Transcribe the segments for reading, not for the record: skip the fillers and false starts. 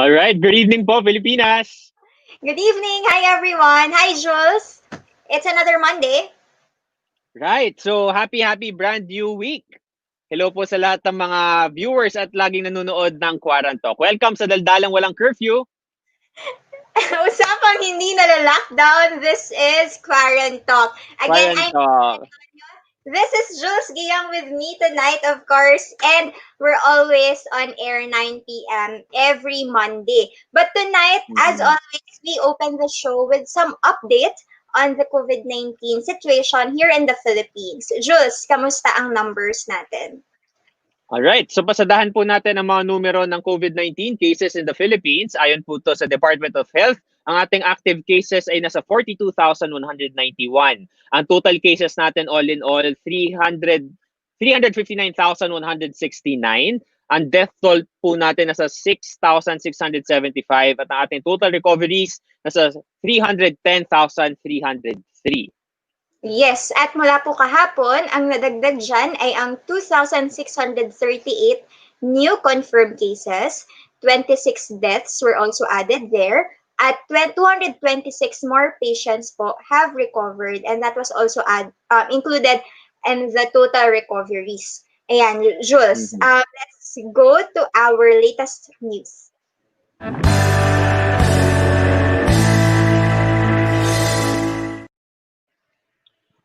All right, good evening po, Pilipinas. Good evening. Hi, everyone. Hi, Jules. It's another Monday. Right, so happy brand new week. Hello po sa lahat ng mga viewers at laging nanonood ng Quarantalk. Welcome sa Daldalang Walang Curfew. Usapang hindi nala-lockdown. This is Quarantalk. Again, Quarantalk. this is Jules Giyang with me tonight, of course, and we're always on air 9 p.m. every Monday. But tonight, as always, we open the show with some update on the COVID-19 situation here in the Philippines. Jules, kamusta ang numbers natin? All right, so pasadahan po natin ang mga numero ng COVID-19 cases in the Philippines. Ayon po to sa Department of Health, ang ating active cases ay nasa 42,191. Ang total cases natin all in all, 359,169. Ang death toll po natin nasa 6,675 at ang ating total recoveries nasa 310,303. Yes, at mula po kahapon, ang nadagdag dyan ay ang 2,638 new confirmed cases, 26 deaths were also added there, at 226 more patients po have recovered, and that was also included in the total recoveries. Ayan, Jules, let's go to our latest news.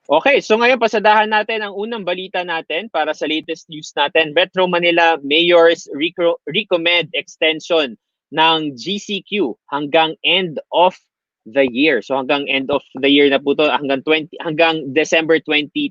Okay, so ngayon pasadahan natin ang unang balita natin para sa latest news natin. Metro Manila mayors recommend extension ng GCQ hanggang end of the year. So hanggang end of the year na po to, hanggang December 2020.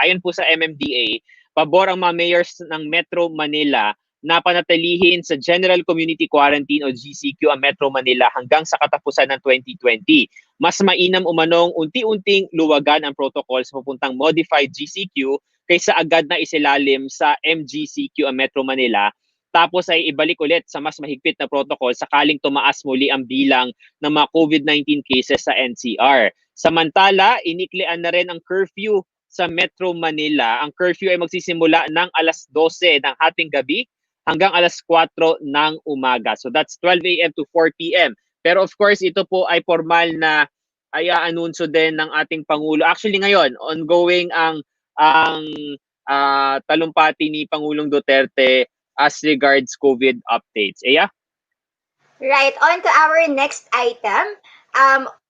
Ayon po sa MMDA, pabor ang mga mayors ng Metro Manila na panatilihin sa General Community Quarantine o GCQ ang Metro Manila hanggang sa katapusan ng 2020. Mas mainam umanong unti-unting luwagan ang protocols papuntang modified GCQ kaysa agad na isilalim sa MGCQ ang Metro Manila, tapos ay ibalik ulit sa mas mahigpit na protocol sakaling tumaas muli ang bilang ng mga COVID-19 cases sa NCR. Samantala, iniklian na rin ang curfew sa Metro Manila. Ang curfew ay magsisimula ng alas 12 ng hating gabi hanggang alas 4 ng umaga. So that's 12 a.m. to 4 p.m. Pero of course, ito po ay formal na anunsyo din ng ating Pangulo. Actually ngayon, ongoing ang talumpati ni Pangulong Duterte as regards COVID updates. Right, on to our next item.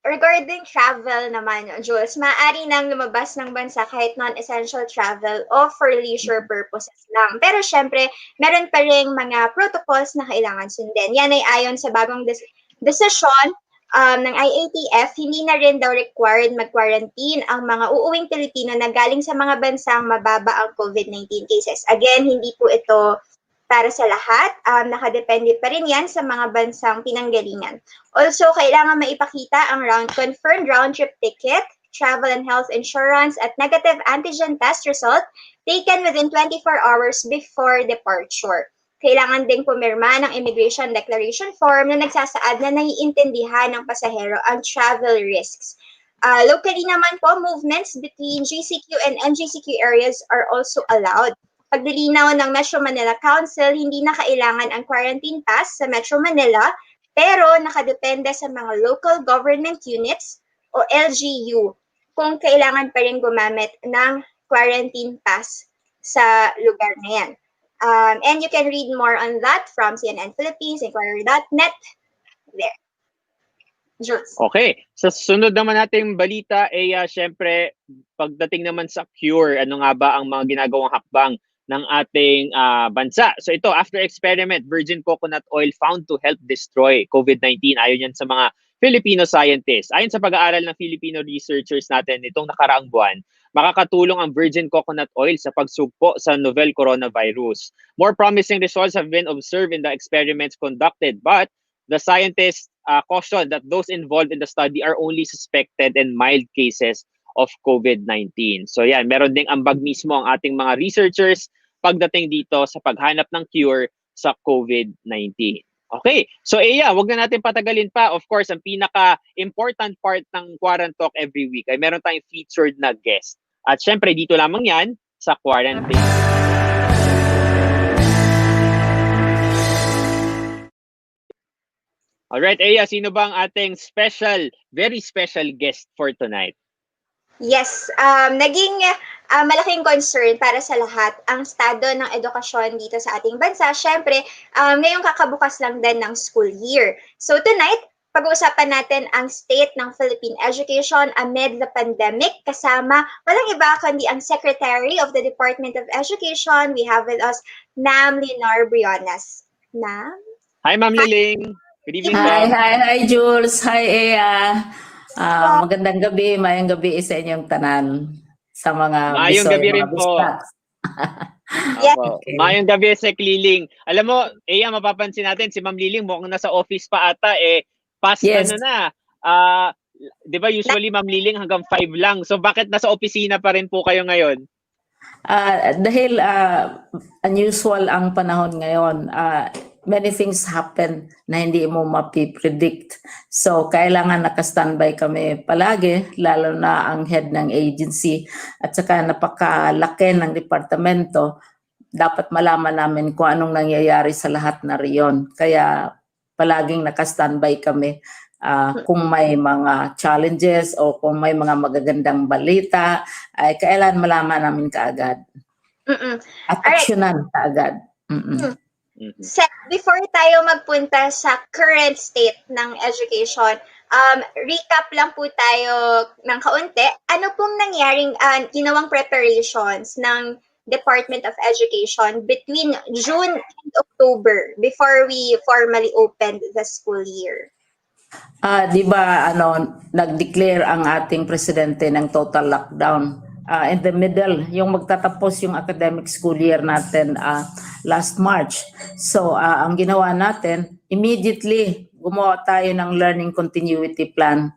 Regarding travel naman, Jules, maaari nang lumabas ng bansa kahit non-essential travel o for leisure purposes lang. Pero syempre, meron pa rin mga protocols na kailangan sundin. Yan ay ayon sa bagong desisyon ng IATF, hindi na rin daw required mag-quarantine ang mga uuwing Pilipino na galing sa mga bansang mababa ang COVID-19 cases. Again, hindi po ito para sa lahat, nakadepende pa rin yan sa mga bansang pinanggalingan. Also, kailangan maipakita ang confirmed round-trip ticket, travel and health insurance, at negative antigen test result taken within 24 hours before departure. Kailangan ding pumirma ng immigration declaration form na nagsasaad na naiintindihan ng pasahero ang travel risks. Locally naman po, movements between GCQ and NGCQ areas are also allowed. Pagdilinaw ng Metro Manila Council, hindi na kailangan ang quarantine pass sa Metro Manila, pero nakadepende sa mga local government units o LGU kung kailangan pa rin gumamit ng quarantine pass sa lugar na yan. And you can read more on that from CNN Philippines, Inquirer.net. There. Jules. Okay, sa sunod naman nating balita ay syempre pagdating naman sa cure, ano nga ba ang mga ginagawang hakbang ng ating bansa. So ito, after experiment, virgin coconut oil found to help destroy COVID-19. Ayon yan sa mga Filipino scientists. Ayon sa pag-aaral ng Filipino researchers natin itong nakaraang buwan, makakatulong ang virgin coconut oil sa pagsugpo sa novel coronavirus. More promising results have been observed in the experiments conducted, but the scientists cautioned that those involved in the study are only suspected and mild cases of COVID-19. So yan, meron ding ambag mismo ang ating mga researchers pagdating dito sa paghanap ng cure sa COVID-19. Okay, so wag na natin patagalin pa. Of course, ang pinaka-important part ng Quarantalk every week ay meron tayong featured na guest. At syempre, dito lamang yan sa Quarantine. Alright, Aya, sino ba ang ating very special guest for tonight? Yes, naging malaking concern para sa lahat ang estado ng edukasyon dito sa ating bansa. Siyempre, ngayong kakabukas lang din ng school year. So tonight, pag-uusapan natin ang state ng Philippine education amid the pandemic. Kasama, walang iba kundi ang Secretary of the Department of Education. We have with us Ma'am Leonor Briones. Ma'am? Hi, Ma'am Liling. Good evening po. Hi, Jules. Hi, Ea. Magandang gabi, mayang gabi sa inyong tanan sa mga Mayong gabi rin po. Yes. Okay. Mayong gabi, Sec Liling. Alam mo, Ea, mapapansin natin, si Ma'am Liling mukhang nasa office pa ata, past Yes. di ba usually Ma'am Liling hanggang 5 lang. So bakit nasa opisina pa rin po kayo ngayon? Dahil unusual ang panahon ngayon, many things happen na hindi mo mapipredict. So, kailangan naka-standby kami palagi, lalo na ang head ng agency at saka napakalaki ng departamento. Dapat malaman namin kung anong nangyayari sa lahat na riyon. Kaya palaging naka-standby kami. Kung may mga challenges o kung may mga magagandang balita, ay kailan malaman namin kaagad. At aksyonan kaagad. Sec, before tayo magpunta sa current state ng education, recap lang po tayo ng kaunti. Ano pong nangyaring ginawang preparations ng Department of Education between June and October before we formally opened the school year? Di ba nag-declare ang ating presidente ng total lockdown? In the middle, yung magtatapos yung academic school year natin last March. So, ang ginawa natin, immediately gumawa tayo ng learning continuity plan.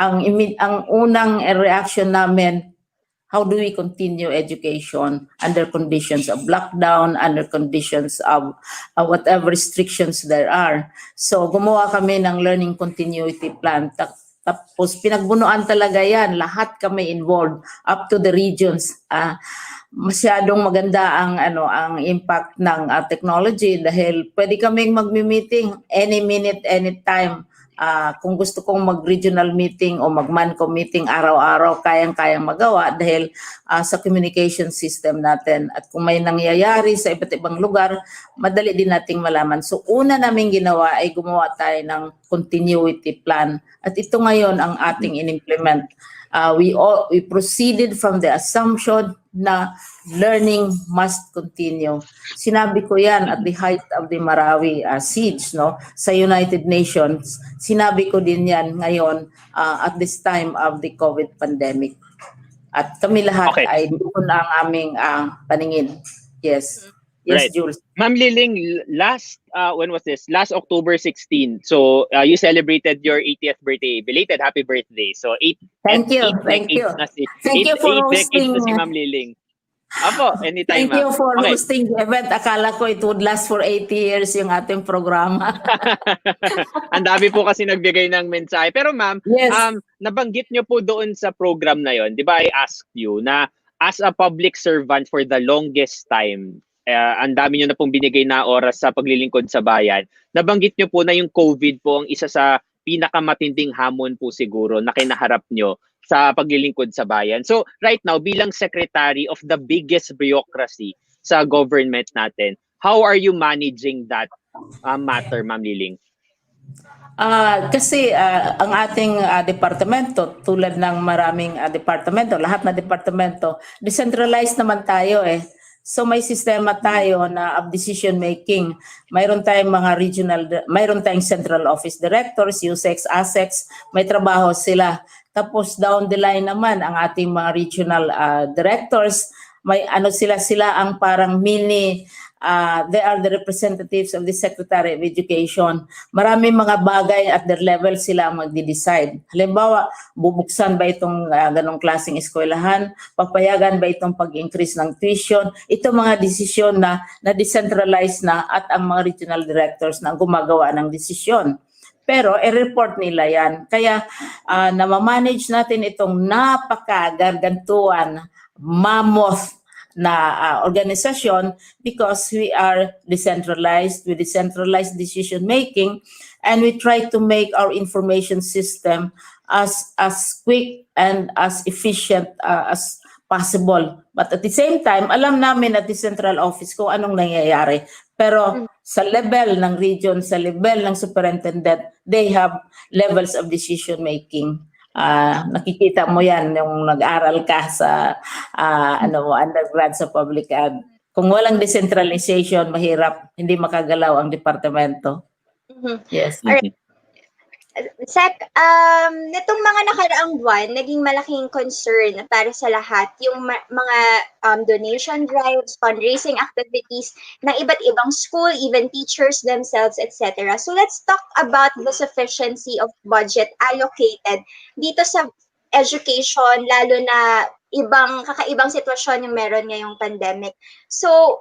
Ang unang reaction namin, how do we continue education under conditions of lockdown, under conditions of whatever restrictions there are. So, gumawa kami ng learning continuity plan. Tapos pinagbunuan talaga yan, lahat kami involved up to the regions. Masyadong maganda ang impact ng technology dahil pwede kaming magmi-meeting any minute, any time. Kung gusto kong mag-regional meeting o mag-manco meeting araw-araw, kayang-kayang magawa dahil sa communication system natin. At kung may nangyayari sa iba't ibang lugar, madali din nating malaman. So una namin ginawa ay gumawa tayo ng continuity plan. At ito ngayon ang ating in-implement. We proceeded from the assumption na learning must continue. Sinabi ko yan at the height of the Marawi siege sa United Nations. Sinabi ko din yan ngayon at this time of the COVID pandemic. At kami lahat ay doon ang aming paningin. Yes. Yes, right. Jules. Ma'am Liling, when was this? Last October 16. So you celebrated your 80th birthday. Belated happy birthday. So Thank you for hosting. Si Ma'am Liling. Apo, anytime. Thank you for hosting the event. Akala ko it would last for 80 years yung ating programa. Ang dami po kasi nagbigay ng mensahe. Pero ma'am, yes. Nabanggit nyo po doon sa program na yon, di ba I asked you na as a public servant for the longest time, ang dami nyo na pong binigay na oras sa paglilingkod sa bayan. Nabanggit nyo po na yung COVID po ang isa sa pinakamatinding hamon po siguro na kinaharap nyo sa paglilingkod sa bayan. So right now, bilang secretary of the biggest bureaucracy sa government natin, how are you managing that matter, Ma'am Liling? Kasi ang ating departamento, tulad ng maraming departamento, lahat na departamento, decentralized naman tayo So may sistema tayo na of decision making. Mayroon tayong mga mayroon tayong central office directors, USEX, ASEX, may trabaho sila. Tapos down the line naman ang ating mga regional directors, may sila ang parang mini they are the representatives of the Secretary of Education. Maraming mga bagay at their level sila ang magde-decide. Halimbawa, bubuksan ba itong ganong klaseng eskwelahan? Papayagan ba itong pag-increase ng tuition? Ito mga desisyon na decentralized na at ang mga regional directors na gumagawa ng desisyon. Pero i-report nila yan. Kaya namamanage natin itong napakagargantuan, mammoth organisasyon because we are decentralized, with decentralized decision making, and we try to make our information system as quick and as efficient as possible. But at the same time, alam namin at the central office kung anong nangyayari. Pero sa level ng region, sa level ng superintendent, they have levels of decision making. Nakikita mo yan yung nag-aral ka sa undergrad sa public ad. Kung walang decentralization, mahirap, hindi makagalaw ang departamento. Yes. Alright. Sec, nitong mga nakaraang buwan, naging malaking concern para sa lahat yung mga donation drives, fundraising activities ng iba't ibang school, even teachers themselves, etc. So let's talk about the sufficiency of budget allocated dito sa education, lalo na kakaibang sitwasyon yung meron ngayong pandemic. So,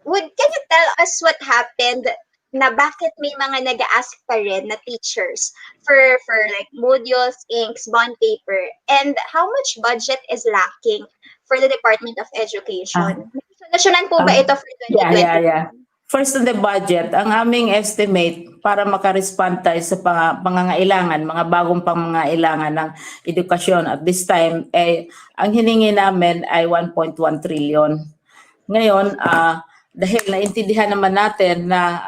can you tell us what happened na bakit may mga nag-a-ask pa rin na teachers for like modules, inks, bond paper, and how much budget is lacking for the Department of Education? Solusyonan po ba ito for 2020? Yeah. First on the budget, ang aming estimate para makarespond tayo sa pangangailangan, mga bagong pangangailangan ng edukasyon at this time, ang hiningi namin ay 1.1 trillion. Ngayon, dahil naintindihan naman natin na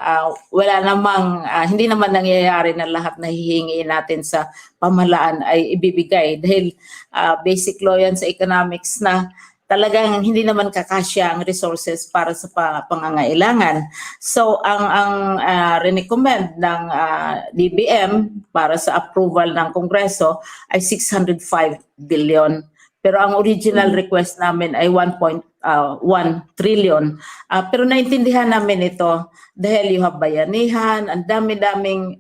hindi naman nangyayari na lahat na hihingi natin sa pamahalaan ay ibibigay. Dahil basic law yan sa economics na talagang hindi naman kakasya ang resources para sa pangangailangan. So ang recommend ng DBM para sa approval ng Kongreso ay 605 billion. Pero ang original request namin ay 1.1 trillion. Pero naintindihan namin ito dahil you have bayanihan, ang dami-daming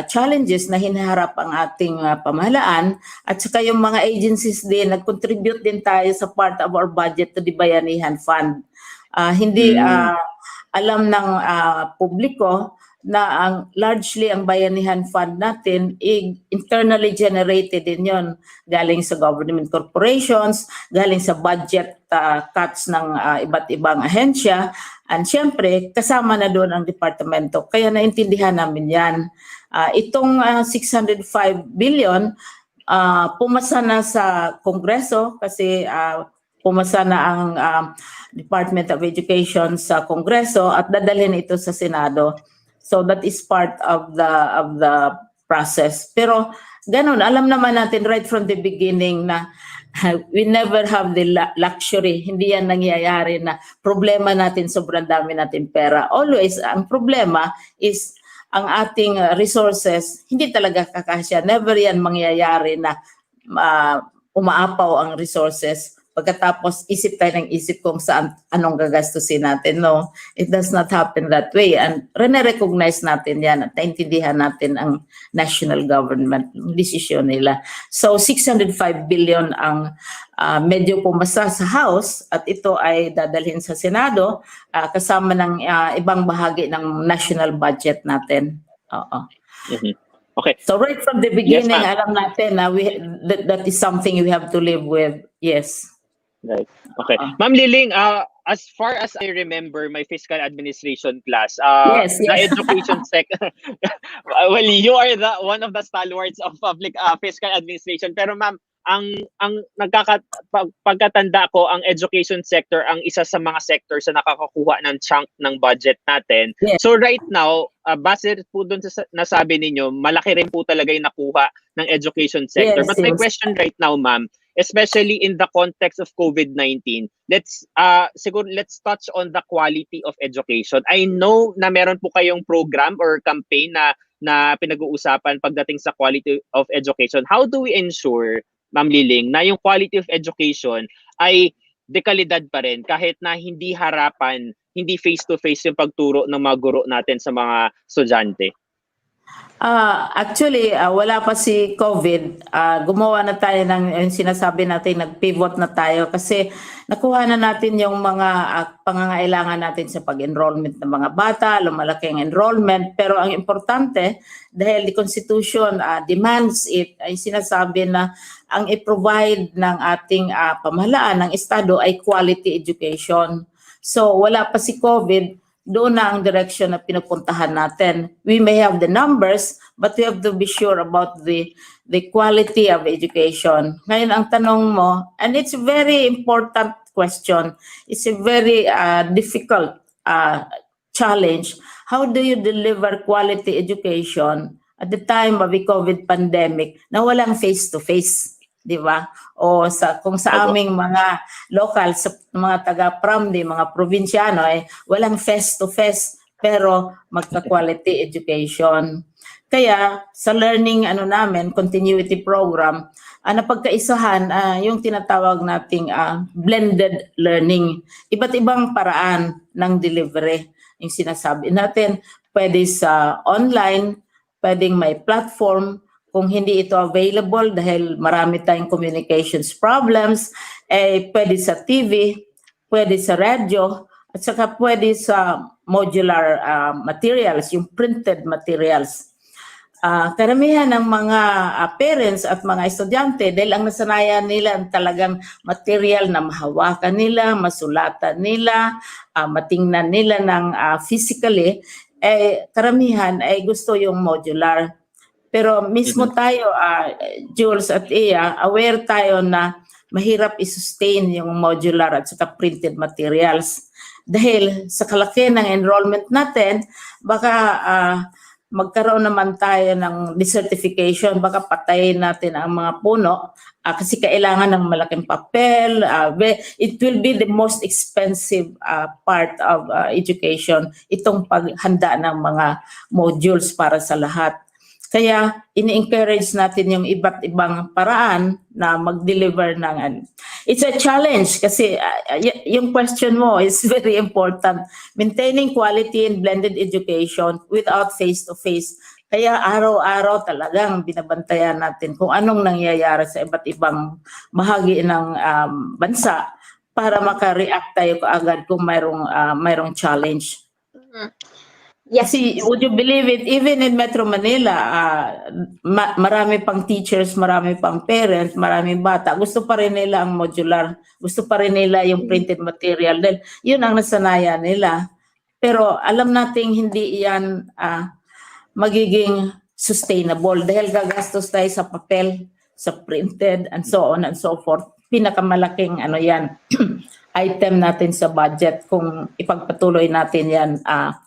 challenges na hinaharap ang ating pamahalaan at saka yung mga agencies din, nag-contribute din tayo sa part of our budget to the Bayanihan Fund. Hindi alam ng publiko na largely ang Bayanihan Fund natin internally generated din yon, galing sa government corporations, galing sa budget cuts ng iba't ibang ahensya, and syempre kasama na doon ang departamento. Kaya naintindihan namin yan. Itong 605 billion pumasa na sa Kongreso kasi pumasa na ang Department of Education sa Kongreso at dadalhin ito sa Senado. So that is part of the process. Pero ganun, alam naman natin right from the beginning na we never have the luxury. Hindi yan nangyayari na problema natin, sobrang dami natin pera. Always, ang problema is ang ating resources, hindi talaga kakasya. Never yan mangyayari na umaapaw ang resources. Pagkatapos isip tayo ng isip kung saan anong gagastusin natin. No, it does not happen that way. And recognize natin yan at naintindihan natin ang national government decision nila. So 605 billion ang medyo pumasa sa House at ito ay dadalhin sa Senado kasama ng ibang bahagi ng national budget natin. Okay. So right from the beginning, yes, alam natin na that is something we have to live with. Yes. Right. Okay. Ma'am Liling, as far as I remember my fiscal administration class, yes. Na education sector, well, you are one of the stalwarts of public fiscal administration. Pero ma'am, ang pagkatanda ko, ang education sector ang isa sa mga sectors na nakakakuha ng chunk ng budget natin. Yes. So right now, base po dun sa nasabi ninyo, malaki rin po talaga yung nakuha ng education sector. Yes, But my question right now, ma'am, especially in the context of COVID-19, let's touch on the quality of education. I know na meron po kayong program or campaign na pinag-uusapan pagdating sa quality of education. How do we ensure, Ma'am Liling, na yung quality of education ay dekalidad pa rin kahit na hindi harapan, hindi face-to-face yung pagturo ng mga guro natin sa mga estudyante? Actually, wala pa si COVID. Gumawa na tayo ng yung sinasabi natin, nag-pivot na tayo kasi nakuha na natin yung mga pangangailangan natin sa pag-enrollment ng mga bata, lumalaki ang enrollment. Pero ang importante, dahil the Constitution demands it, ay sinasabi na ang i-provide ng ating pamahalaan ng Estado ay quality education. So wala pa si COVID, doon na ang direction na pinupuntahan natin. We may have the numbers, but we have to be sure about the quality of education. Ngayon, ang tanong mo, and it's a very important question, it's a very difficult challenge. How do you deliver quality education at the time of the COVID pandemic na walang face-to-face? Di ba? O kung sa aming mga local, sa mga taga-Pramdi, mga probinsyano, walang face-to-face pero magka-quality education. Kaya sa learning namin, continuity program, napagkaisahan yung tinatawag nating blended learning. Iba't ibang paraan ng delivery. Yung sinasabi natin, pwede sa online, pwedeng may platform. Kung hindi ito available dahil marami tayong communications problems, pwede sa TV, pwede sa radyo, at saka pwede sa modular materials, yung printed materials. Karamihan ng mga parents at mga estudyante, dahil ang nasanayan nila ang talagang material na mahawakan nila, masulatan nila, matingnan nila ng physically, karamihan ay gusto yung modular. Pero mismo tayo, Jules at Iya, aware tayo na mahirap i-sustain yung modular at saka printed materials. Dahil sa kalaki ng enrollment natin, baka magkaroon naman tayo ng decertification, baka patayin natin ang mga puno kasi kailangan ng malaking papel. It will be the most expensive part of education, itong paghanda ng mga modules para sa lahat. Kaya ini-encourage natin yung iba't ibang paraan na mag-deliver ng It's a challenge kasi yung question mo is very important. Maintaining quality and blended education without face-to-face. Kaya araw-araw talagang binabantayan natin kung anong nangyayari sa iba't ibang bahagi ng bansa para maka-react tayo kaagad kung mayroong challenge. Yes. See, would you believe it? Even in Metro Manila, marami pang teachers, marami pang parents, maraming bata. Gusto pa rin nila ang modular. Gusto pa rin nila yung printed material. Dahil yun ang nasanayan nila. Pero alam nating hindi yan magiging sustainable. Dahil gagastos tayo sa papel, sa printed, and so on and so forth. Pinakamalaking yan. Item natin sa budget kung ipagpatuloy natin yan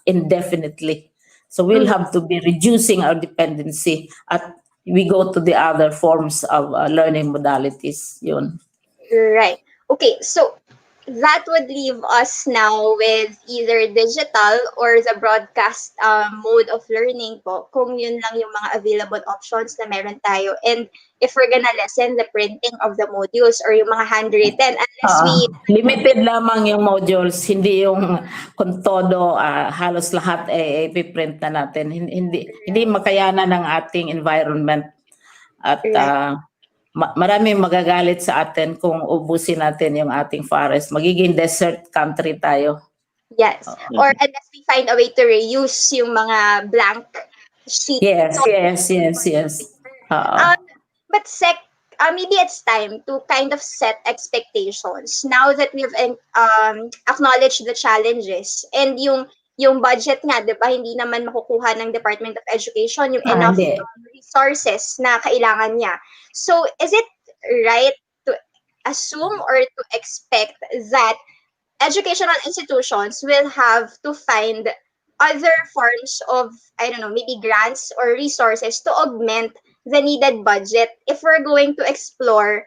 indefinitely. So we'll have to be reducing our dependency at we go to the other forms of learning modalities. Yun. Right. Okay, so that would leave us now with either digital or the broadcast mode of learning po, kung yun lang yung mga available options na meron tayo. And if we're gonna lessen the printing of the modules or yung mga handwritten, unless limited lamang yung modules, hindi yung kung todo, halos lahat ipiprint na natin. Hindi makayanan ng ating environment. At maraming magagalit sa atin kung ubusin natin yung ating forest. Magiging desert country tayo. Yes. Or unless we find a way to reuse yung mga blank sheets. Yes. But maybe it's time to kind of set expectations now that we've acknowledged the challenges and yung budget nga, di ba, hindi naman makukuha ng Department of Education yung enough resources na kailangan niya. So, is it right to assume or to expect that educational institutions will have to find other forms of, I don't know, maybe grants or resources to augment the needed budget if we're going to explore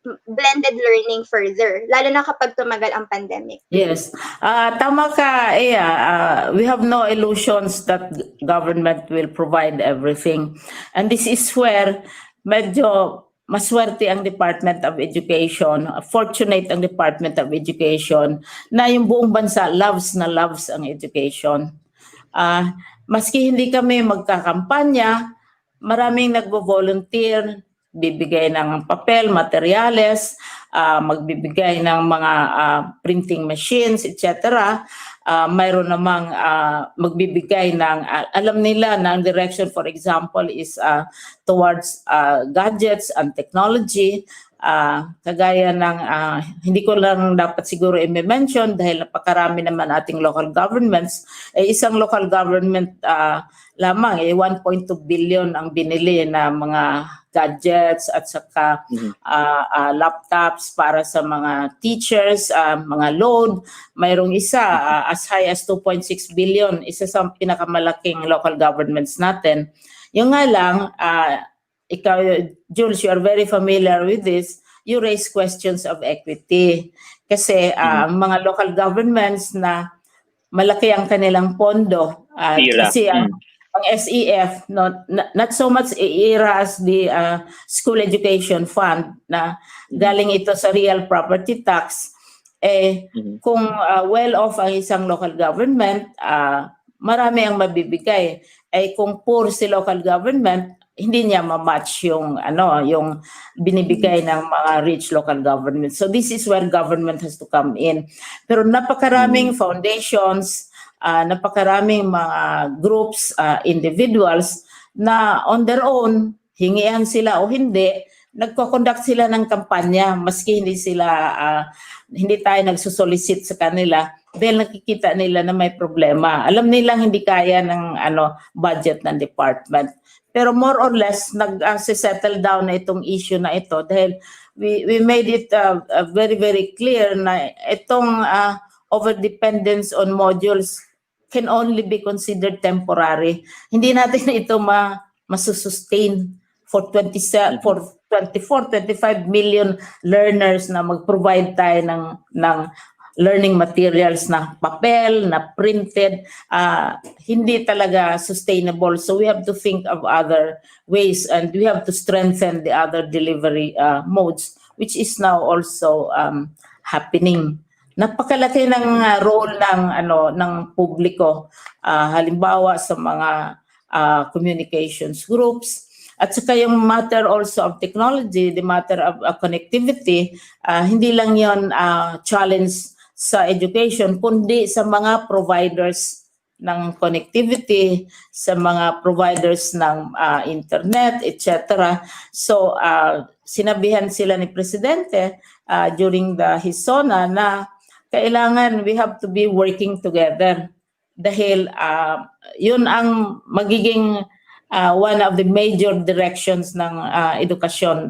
blended learning further, lalo na kapag tumagal ang pandemic? Yes. Tama ka, we have no illusions that government will provide everything. And this is where medyo maswerte ang Department of Education, fortunate ang Department of Education na yung buong bansa loves ang education. Maski hindi kami magkakampanya, maraming nagvo-volunteer, bibigay ng papel, materyales, magbibigay ng mga printing machines, etc. Mayroon namang magbibigay ng, alam nila na ang direction, for example, is towards gadgets and technology. Kagaya ng, hindi ko lang dapat siguro i-mention dahil napakarami naman ating local governments. Isang local government lamang, 1.2 billion ang binili na mga gadgets at saka laptops para sa mga teachers, mga load. Mayroong isa as high as 2.6 billion, isa sa pinakamalaking local governments natin. Yung nga lang, ikaw, Jules, you are very familiar with this, you raise questions of equity. Kasi ang mga local governments na malaki ang kanilang pondo, kasi ang SEF, not so much ERA as the School Education Fund na galing ito sa real property tax, kung well off ang isang local government, marami ang mabibigay. Kung poor si local government, hindi niya ma-match yung yung binibigay ng mga rich local government. So this is where government has to come in. Pero napakaraming foundations, napakaraming mga groups, individuals na on their own, hingian sila o hindi, nagko-conduct sila ng kampanya maski hindi tayo nagsusolicit sa kanila dahil nakikita nila na may problema. Alam nilang hindi kaya ng budget ng department. Pero more or less nag-settle down na itong issue na ito dahil we made it very very clear na itong overdependence on modules can only be considered temporary. Hindi natin ito masusustain for 24, 25 million learners na mag-provide tayo ng learning materials na papel, na printed, hindi talaga sustainable. So we have to think of other ways and we have to strengthen the other delivery modes, which is now also happening. Napakalaki ng role ng publiko, halimbawa sa mga communications groups. At saka yung matter also of technology, the matter of connectivity, hindi lang yon challenge sa education, kundi sa mga providers ng connectivity, sa mga providers ng internet, etc. So, sinabihan sila ni Presidente during his SONA na kailangan we have to be working together dahil yun ang magiging one of the major directions ng edukasyon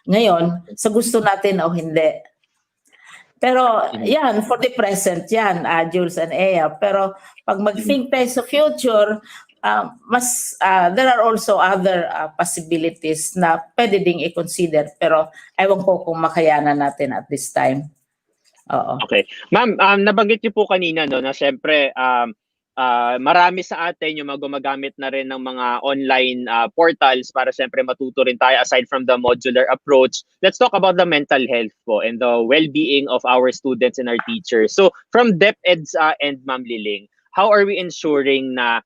ngayon sa gusto natin o hindi. Pero yan, for the present yan, Jules and Ea. Pero pag mag-think tayo sa future, there are also other possibilities na pwede ding i-consider. Pero ewan ko kung makayanan natin at this time. Oo. Okay. Ma'am, nabanggit niyo po kanina na siyempre marami sa atin yung gumagamit na rin ng mga online portals para siyempre matuto rin tayo aside from the modular approach. Let's talk about the mental health po and the well-being of our students and our teachers. So from DepEd's end, Ma'am Liling, how are we ensuring na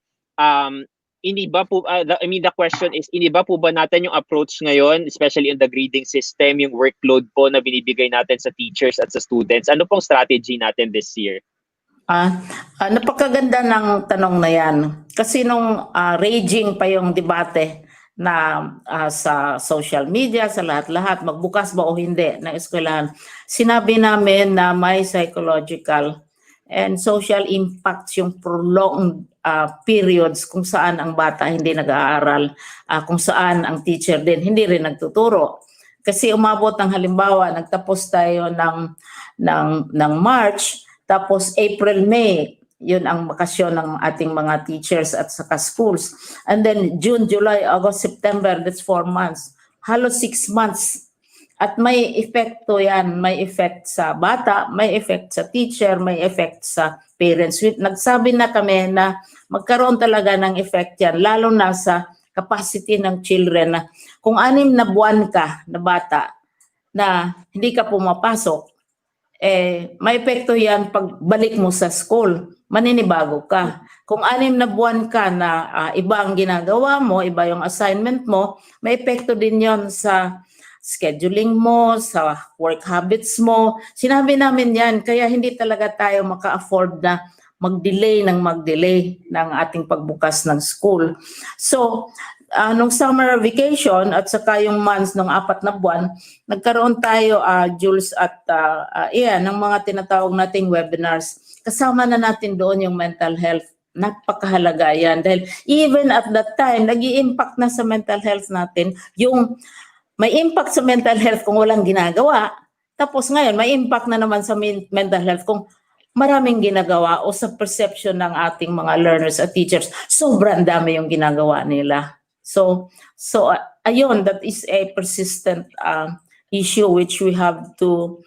iniba po, the question is, iniba po ba natin yung approach ngayon, especially in the grading system, yung workload po na binibigay natin sa teachers at sa students? Ano pong strategy natin this year? Napakaganda ng tanong na yan. Kasi nung raging pa yung debate na sa social media, sa lahat-lahat, magbukas ba o hindi ng eskwelahan, sinabi namin na may psychological and social impacts yung prolonged periods kung saan ang bata hindi nag-aaral, kung saan ang teacher din hindi rin nagtuturo. Kasi umabot ng halimbawa, nagtapos tayo ng March, tapos April, May, yun ang bakasyon ng ating mga teachers at saka schools. And then June, July, August, September, that's 4 months. Halos 6 months. At may epekto yan, may effect sa bata, may effect sa teacher, may effect sa parents. Nagsabi na kami na magkaroon talaga ng effect yan, lalo na sa capacity ng children na kung 6 na buwan ka na bata na hindi ka pumapasok, may epekto yan pag balik mo sa school. maninibago ka. Kung 6 na buwan ka na iba ang ginagawa mo, iba yung assignment mo, may epekto din yon sa scheduling mo, sa work habits mo. Sinabi namin yan, kaya hindi talaga tayo maka-afford na mag-delay ng ating pagbukas ng school. So, nung summer vacation at saka yung months ng 4 na buwan, nagkaroon tayo, Jules at Ian, ng mga tinatawag nating webinars. Kasama na natin doon yung mental health. Napakahalaga yan dahil even at that time, nag-i-impact na sa mental health natin yung may impact sa mental health kung walang ginagawa. Tapos ngayon, may impact na naman sa mental health kung maraming ginagawa o sa perception ng ating mga learners at teachers. Sobrang dami yung ginagawa nila. So ayun, that is a persistent issue which we have to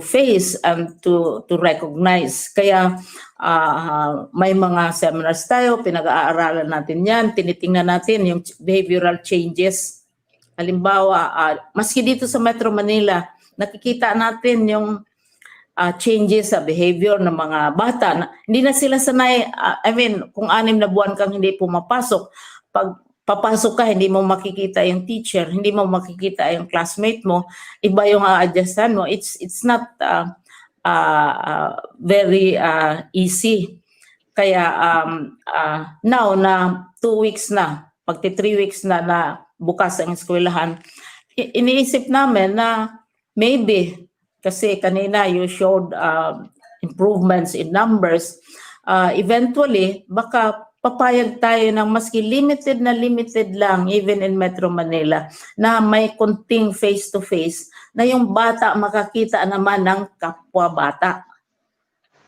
face and to recognize. Kaya may mga seminars tayo, pinag-aaralan natin yan, tinitingnan natin yung behavioral changes. Halimbawa, maski dito sa Metro Manila, nakikita natin yung changes sa behavior ng mga bata. Hindi na sila sanay, kung 6 na buwan kang hindi pumapasok, pag papasok ka, hindi mo makikita yung teacher, hindi mo makikita yung classmate mo, iba yung adjustan mo. It's not very easy. Kaya now na 2 weeks na, pagti 3 weeks na bukas ang eskwelahan, iniisip namin na maybe, kasi kanina you showed improvements in numbers, eventually, baka papayag tayo ng maski limited lang, even in Metro Manila, na may kunting face-to-face, na yung bata makakita naman ng kapwa bata.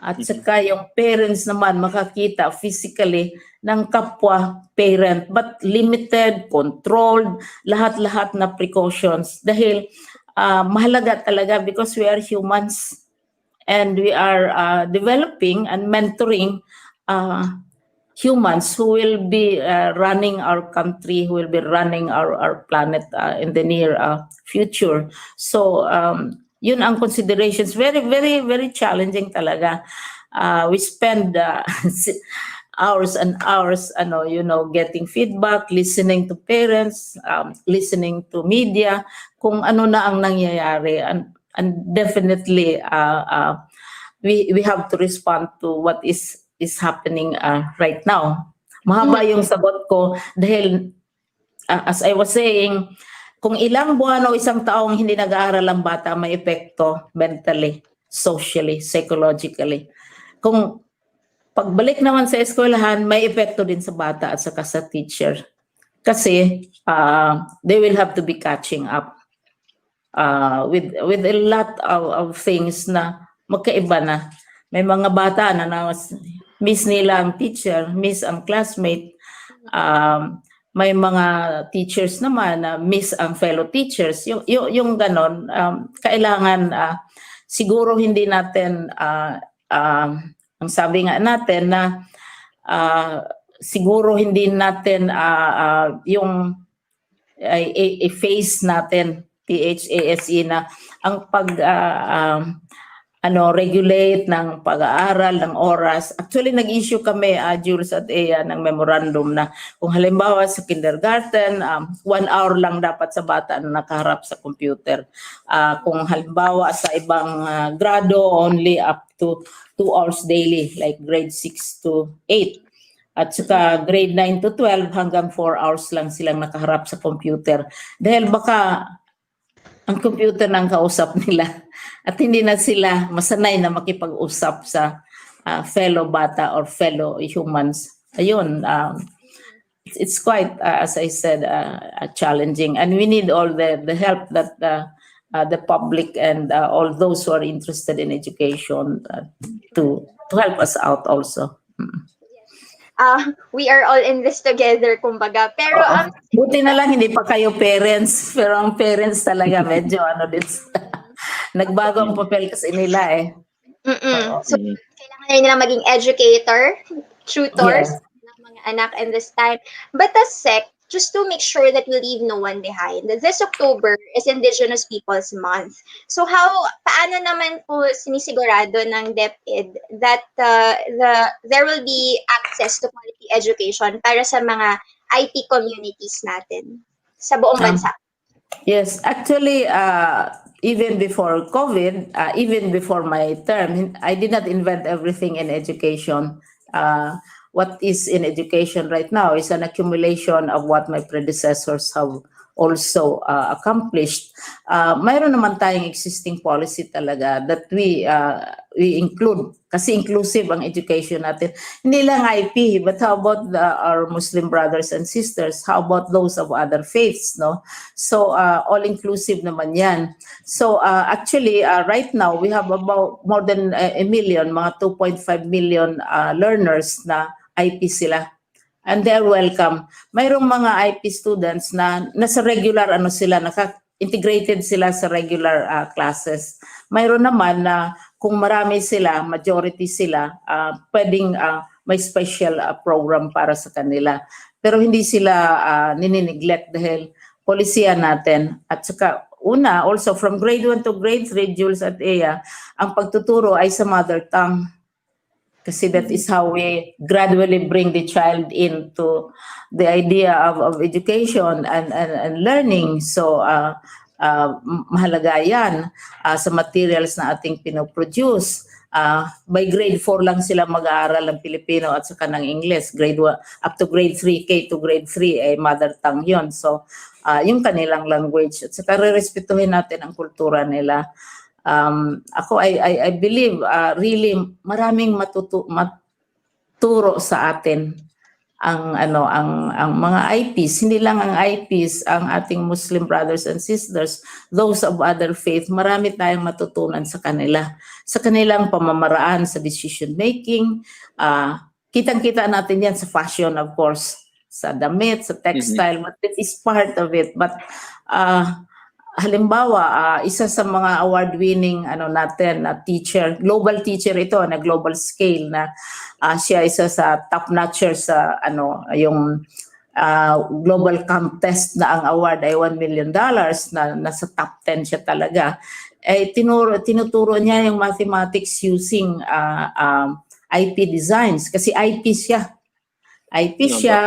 At saka yung parents naman makakita physically ng kapwa parent, but limited, controlled, lahat-lahat na precautions. Dahil mahalaga talaga because we are humans and we are developing and mentoring humans who will be running our country, who will be running our planet in the near future. So, yun ang considerations. Very, very, very challenging talaga. We spend hours and hours, getting feedback, listening to parents, listening to media, kung ano na ang nangyayari. And definitely, we have to respond to what is happening right now. Mahaba yung sagot ko dahil as I was saying, kung ilang buwan o isang taong hindi nag-aaral ang bata, may epekto mentally, socially, psychologically. Kung pagbalik naman sa eskwelahan, may epekto din sa bata at saka sa teacher. Kasi they will have to be catching up with a lot of things na magkaiba na. May mga bata na miss nila ang teacher, miss ang classmate. May mga teachers naman na miss ang fellow teachers. Yung ganon, kailangan siguro hindi natin, ang sabi nga natin na siguro hindi natin yung face natin, PHASE, na ang regulate ng pag-aaral, ng oras. Actually, nag-issue kami, Jules at Ea, ng memorandum na kung halimbawa sa kindergarten, 1 hour lang dapat sa bata na nakaharap sa computer. Kung halimbawa sa ibang grado, only up to 2 hours daily, like grade 6 to 8. At saka grade 9 to 12, hanggang 4 hours lang silang nakaharap sa computer. Dahil baka ang computer nang kausap nila at hindi na sila masanay na makipag-usap sa fellow bata or fellow humans. Ayun, it's quite, as I said, challenging, and we need all the help that the public and all those who are interested in education to help us out also. We are all in this together, kumbaga. Pero buti na lang hindi pa kayo parents, pero ang parents talaga medyo nagbago ang papel kasi nila eh. So kailangan nila maging educator, tutors, Yes. ng mga anak in this time. But as SEC, just to make sure that we leave no one behind. This October is Indigenous Peoples Month. So paano naman po sinisigurado ng DepEd that there will be access to quality education para sa mga IT communities natin sa buong bansa? Yes, actually, even before COVID, even before my term, I did not invent everything in education. What is in education right now is an accumulation of what my predecessors have also accomplished. Mayroon naman tayong existing policy talaga that we include, kasi inclusive ang education natin. Hindi lang IP, but how about our Muslim brothers and sisters? How about those of other faiths, no? So all-inclusive naman yan. So actually, right now, we have about more than a million, mga 2.5 million learners na IP sila. And they're welcome. Mayroong mga IP students na nasa regular sila, integrated sila sa regular classes. Mayroon naman na kung marami sila, majority sila, pwedeng may special program para sa kanila. Pero hindi sila ninineglect dahil polisiya natin. At saka also from grade 1 to grade 3, Jules at Ea, ang pagtuturo ay sa mother tongue. Kasi that is how we gradually bring the child into the idea of education and learning. So mahalaga yan sa materials na ating pinoproduce. By grade 4 lang sila mag-aaral ng Pilipino at saka ng English. Grade 1 up to grade 3, K to grade 3 ay mother tongue yon. So yung kanilang language. At saka re-respetuhin natin ang kultura nila. Ako I believe really maraming maturo sa atin ang mga IPs, hindi lang ang IPs, ang ating Muslim brothers and sisters, those of other faith, marami tayong matutunan sa kanila, sa kanilang pamamaraan sa decision making. Kitang-kita natin yan sa fashion, of course, sa damit, sa textile, but it is part of it. But halimbawa, isa sa mga award-winning natin na teacher, global teacher ito na global scale na siya isa sa top-notcher sa yung global contest na ang award ay $1 million na nasa top 10 siya talaga. Tinuturo niya yung mathematics using IP designs kasi IP siya.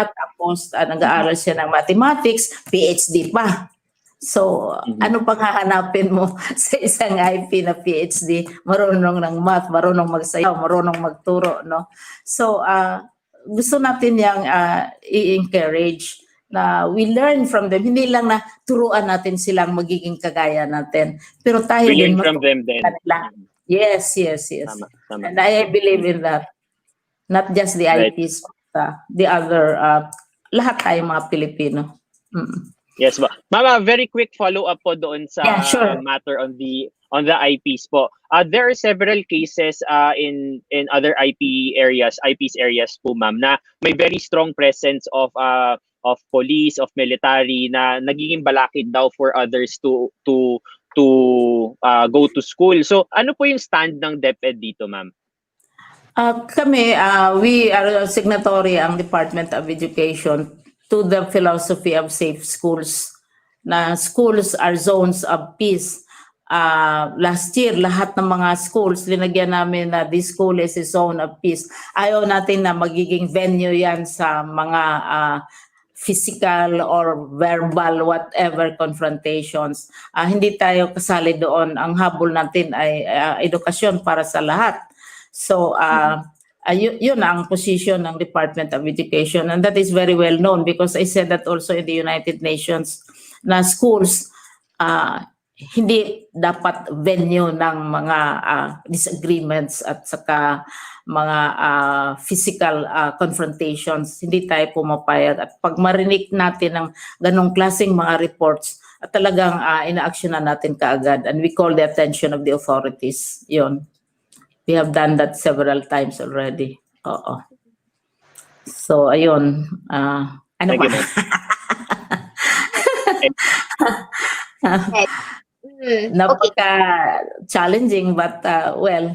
Tapos nag-aaral siya ng mathematics, PhD pa. So, ano pang hahanapin mo sa isang IP na PhD? Marunong ng math, marunong magsayaw, marunong magturo, no? So, gusto natin yung i-encourage na we learn from them. Hindi lang na turuan natin silang magiging kagaya natin. Pero tayo din from them then. Yes. Tama. And I believe in that. Not just the IPs, but the other, lahat tayo mga Pilipino. Yes ba. Mama, very quick follow-up po doon sa matter on the IPs po. There are several cases in other IPs areas po, ma'am, na may very strong presence of police, of military na nagiging balakid daw for others to go to school. So, ano po yung stand ng DepEd dito, ma'am? Kami, we are signatory ang Department of Education to the philosophy of safe schools, na schools are zones of peace. Last year, lahat ng mga schools, linagyan namin na this school is a zone of peace. Ayaw natin na magiging venue yan sa mga physical or verbal, whatever confrontations. Hindi tayo kasali doon. Ang habol natin ay edukasyon para sa lahat. So, yun ang position ng Department of Education, and that is very well known because I said that also in the United Nations na schools hindi dapat venue ng mga disagreements at saka mga physical confrontations. Hindi tayo pumapayag, at pag marinig natin ng ganong klaseng mga reports, at talagang ina-actionan natin kaagad, and we call the attention of the authorities. Yun. We have done that several times already. Oo. So, ayun. Ano ba? Napaka-challenging, but well,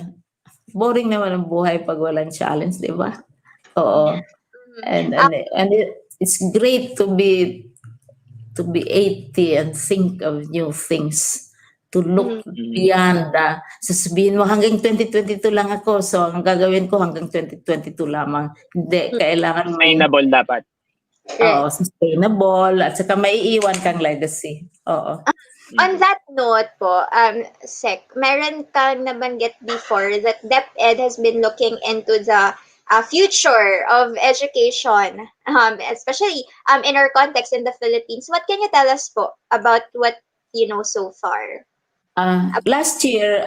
boring naman ang buhay pag walang challenge, di ba? Oo. And it's great to be 80 and think of new things, to look beyond. Sasabihin mo hanggang 2022 lang ako, so ang gagawin ko hanggang 2022 lamang. Hindi, kailangan may Sustainable dapat. sustainable at saka maiiwan kang legacy. Oo. On that note po, Sec, meron kang nabanggit before that DepEd has been looking into the future of education, especially in our context in the Philippines. What can you tell us po about what you know so far? Last year,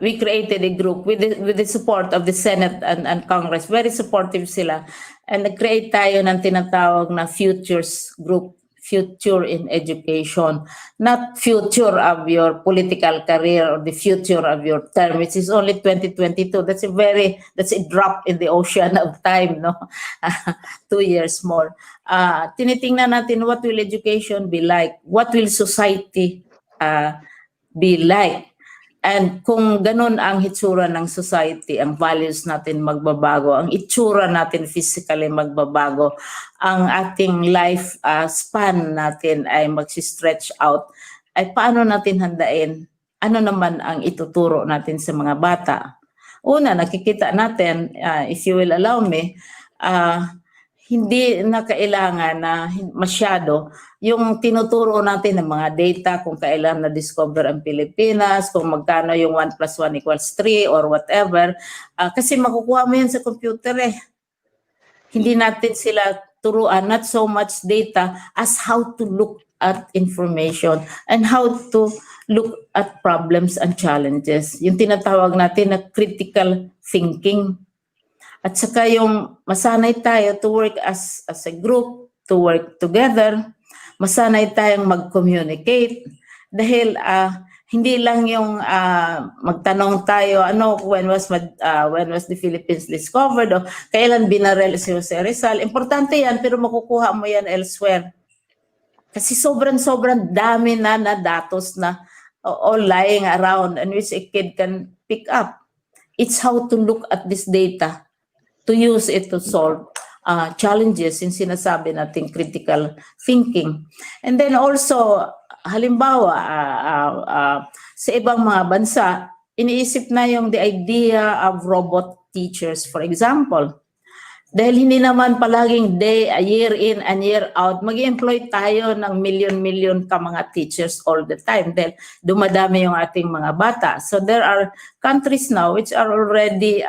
we created a group with the support of the Senate and Congress. Very supportive sila. And nag-create tayo ng tinatawag na Futures Group, Future in Education. Not future of your political career or the future of your term, which is only 2022. That's a drop in the ocean of time, no? 2 years more. Tinitingnan natin what will education be like? What will society be like? And kung ganun ang hitsura ng society, ang values natin magbabago, ang itsura natin physically magbabago, ang ating life span natin ay mag-stretch out, ay paano natin handain? Ano naman ang ituturo natin sa mga bata? Una, nakikita natin, if you will allow me, hindi na kailangan na masyado yung tinuturo natin ng mga data kung kailan na-discover ang Pilipinas, kung magkano yung 1 + 1 = 3 or whatever. Kasi makukuha mo yan sa computer eh. Hindi natin sila turuan, not so much data as how to look at information and how to look at problems and challenges. Yung tinatawag natin na critical thinking. At saka yung masanay tayo to work as a group, to work together, masanay tayong mag-communicate. Dahil hindi lang yung magtanong tayo, when was the Philippines discovered, o kailan binarel si Jose Rizal. Importante yan, pero makukuha mo yan elsewhere. Kasi sobrang dami na datos na all lying around and which a kid can pick up. It's how to look at this data, to use it to solve challenges in sinasabi nating critical thinking. And then also, halimbawa, sa ibang mga bansa, iniisip na yung the idea of robot teachers, for example. Dahil hindi naman palaging year in and year out, mag-employ tayo ng million ka mga teachers all the time dahil dumadami yung ating mga bata. So there are countries now which are already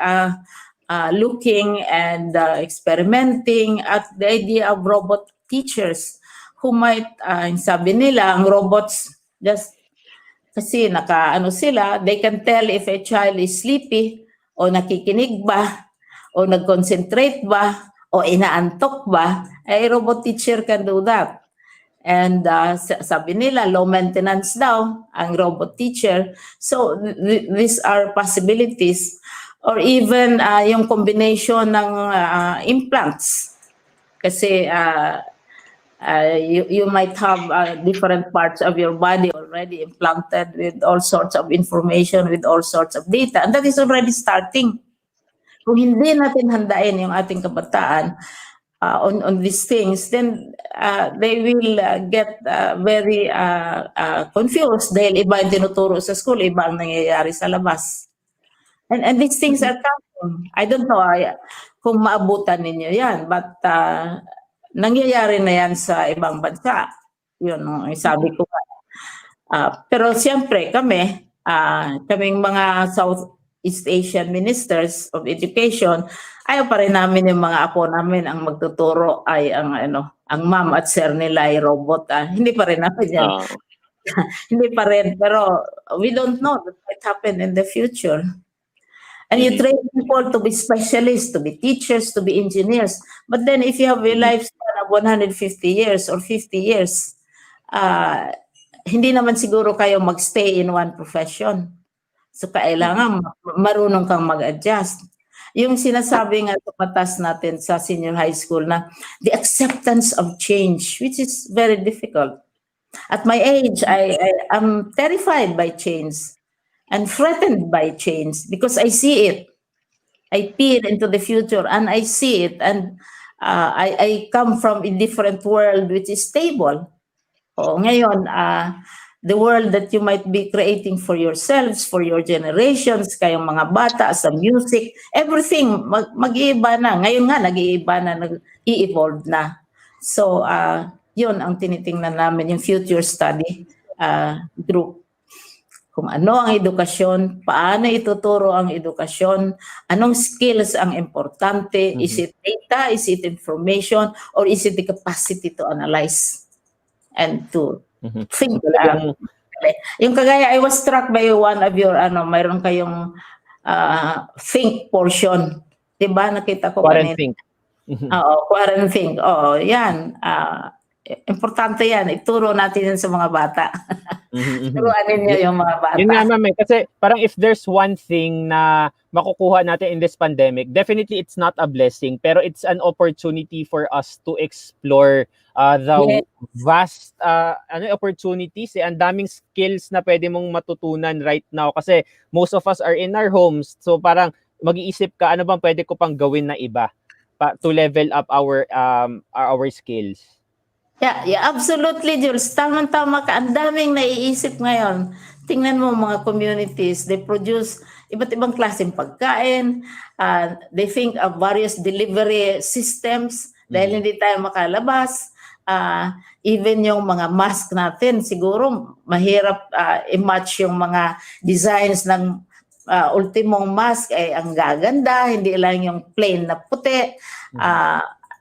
looking and experimenting at the idea of robot teachers who might, sabi nila, ang robots just kasi sila, they can tell if a child is sleepy o nakikinig ba o nag-concentrate ba o inaantok ba, a robot teacher can do that. And sabi nila, low maintenance daw ang robot teacher. So these are possibilities. Or even yung combination ng implants. Kasi you might have different parts of your body already implanted with all sorts of information, with all sorts of data. And that is already starting. Kung hindi natin handain yung ating kabataan on these things, then they will get very confused dahil iba yung tinuturo sa school, iba ang nangyayari sa labas. And these things are coming. I don't know kung maabutan ninyo yan, but nangyayari na yan sa ibang bansa. Yun, sabi ko. Pero siyempre kaming mga Southeast Asian Ministers of Education, ayaw pa rin namin yung mga apo namin ang magtuturo ay ang ma'am at sir nila ay robot. Hindi pa rin namin yan. Hindi pa rin. Pero we don't know what might happen in the future. And you train people to be specialists, to be teachers, to be engineers. But then if you have a lifespan of 150 years or 50 years, hindi naman siguro kayo magstay in one profession. So kailangan marunong kang mag-adjust. Yung sinasabi nga sa batas natin sa senior high school na the acceptance of change, which is very difficult. At my age, I am terrified by change. And threatened by change because I see it. I peer into the future and I see it. And I come from a different world which is stable. Ngayon, the world that you might be creating for yourselves, for your generations, kayong mga bata, sa music, everything, mag-iiba na. Ngayon nga, nag-iiba na, nag-i-evolve na. So, yun ang tinitingnan namin, yung future study group. Kung ano ang edukasyon, paano ituturo ang edukasyon, anong skills ang importante, is it data, is it information, or is it the capacity to analyze and to think. Yung kagaya, I was struck by one of your, mayroon kayong think portion. Diba? Nakita ko Quarantalk. Oo, Quarantalk. Oo, yan. Importante yan. Ituro natin yan sa mga bata. Turuan ninyo yung mga bata. Yun nga, ma'am, kasi parang if there's one thing na makukuha natin in this pandemic, definitely it's not a blessing, pero it's an opportunity for us to explore the vast opportunities. Ang daming skills na pwede mong matutunan right now kasi most of us are in our homes. So parang mag-iisip ka, ano bang pwede ko pang gawin na iba to level up our skills. Yeah, absolutely, Jules. Tama-tama ka. Ang daming naiisip ngayon. Tingnan mo mga communities, they produce iba't ibang klaseng pagkain. They think of various delivery systems dahil hindi tayo makalabas. Even yung mga mask natin, siguro mahirap i-match yung mga designs ng ultimong mask ay ang gaganda, hindi lang yung plain na puti.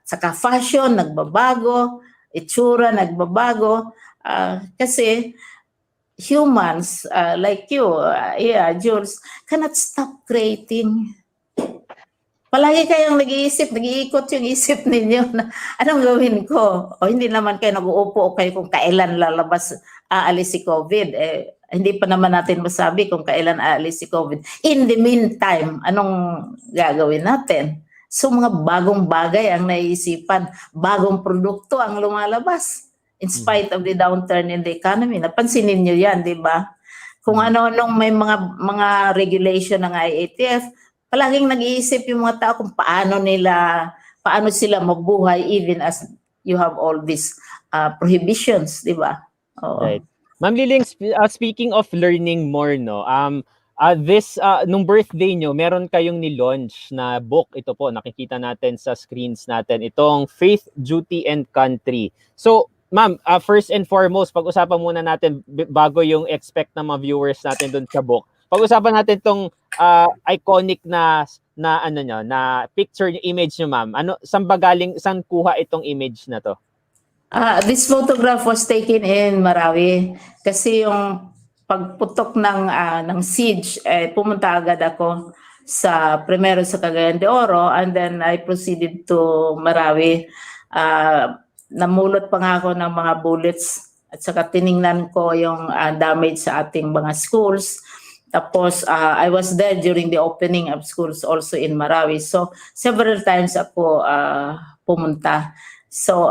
Saka fashion, nagbabago. Itsura, nagbabago. Kasi humans like you, Jules, cannot stop creating. Palagi kayong nag-iisip, nag-iikot yung isip ninyo na anong gawin ko? O hindi naman kayo nag-uupo kayo kung kailan lalabas, aalis si COVID. Hindi pa naman natin masabi kung kailan aalis si COVID. In the meantime, anong gagawin natin? So mga bagong bagay ang naiisipan, bagong produkto ang lumalabas in spite of the downturn in the economy. Napansinin niyo yan, di ba? Kung ano-anong may mga regulation ng IATF, palaging nag-iisip yung mga tao kung paano sila mabuhay even as you have all these prohibitions, di ba? Right. Ma'am Liling, speaking of learning more, no, nung birthday nyo, meron kayong ni-launch na book. Ito po, nakikita natin sa screens natin. Itong Faith, Duty, and Country. So, ma'am, first and foremost, pag-usapan muna natin bago yung expect ng mga viewers natin dun sa book. Pag-usapan natin itong iconic na picture, image nyo, ma'am. Saan kuha itong image na to? This photograph was taken in Marawi kasi yung pagputok ng siege, pumunta agad ako primero sa Cagayan de Oro and then I proceeded to Marawi. Namulot pa nga ako ng mga bullets at saka tiningnan ko yung damage sa ating mga schools. Tapos I was there during the opening of schools also in Marawi. So several times ako pumunta. So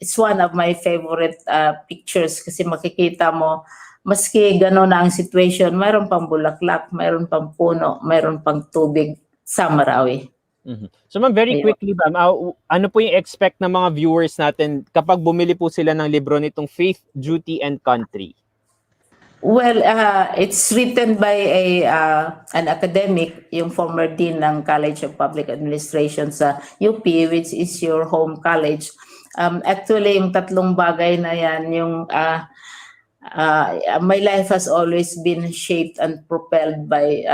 it's one of my favorite pictures kasi makikita mo maski gano'n na ang situation, mayroon pang bulaklak, mayroon pang puno, mayroon pang tubig sa Marawi. So ma'am, very quickly, ma'am, ano po yung expect ng mga viewers natin kapag bumili po sila ng libro nitong Faith, Duty, and Country? Well, it's written by an academic, yung former dean ng College of Public Administration sa UP, which is your home college. Actually, yung tatlong bagay na yan, yung my life has always been shaped and propelled by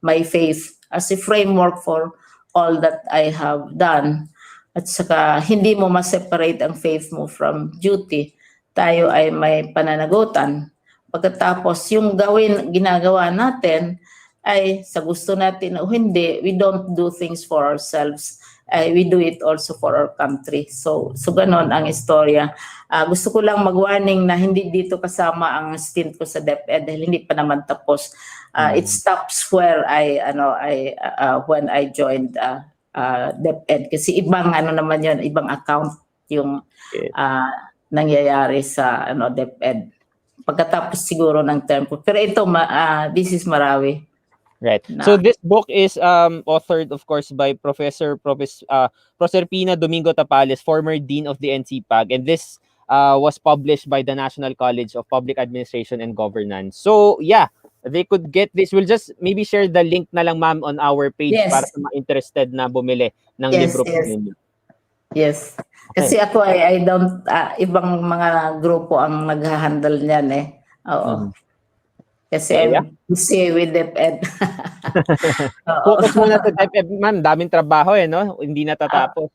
my faith as a framework for all that I have done. At saka hindi mo ma-separate ang faith mo from duty. Tayo ay may pananagutan. Pagkatapos yung ginagawa natin ay sa gusto natin o hindi, we don't do things for ourselves. We do it also for our country. So ganon ang istorya. Gusto ko lang mag-warning na hindi dito kasama ang stint ko sa DepEd dahil hindi pa naman tapos. It stops where when I joined DepEd kasi ibang naman yun, ibang account yung nangyayari sa DepEd. Pagkatapos siguro ng term ko. Pero ito, this is Marawi. Right. Na, So this book is authored, of course, by Proserpina Domingo Tapales, former dean of the NCPAG, and this was published by the National College of Public Administration and Governance. So yeah, they could get this. We'll just maybe share the link na lang, ma'am, on our page yes, para sa mga interested na bumili ng yes, libro po yes, ninyo. yes. Okay. Kasi ako I don't, ibang mga grupo ang nag-handle niyan eh. Oo. Mhm. Kasi So, yeah. I'm busy with DepEd. Oo. Focus muna sa DepEd, ma'am. Daming trabaho no? Hindi natatapos.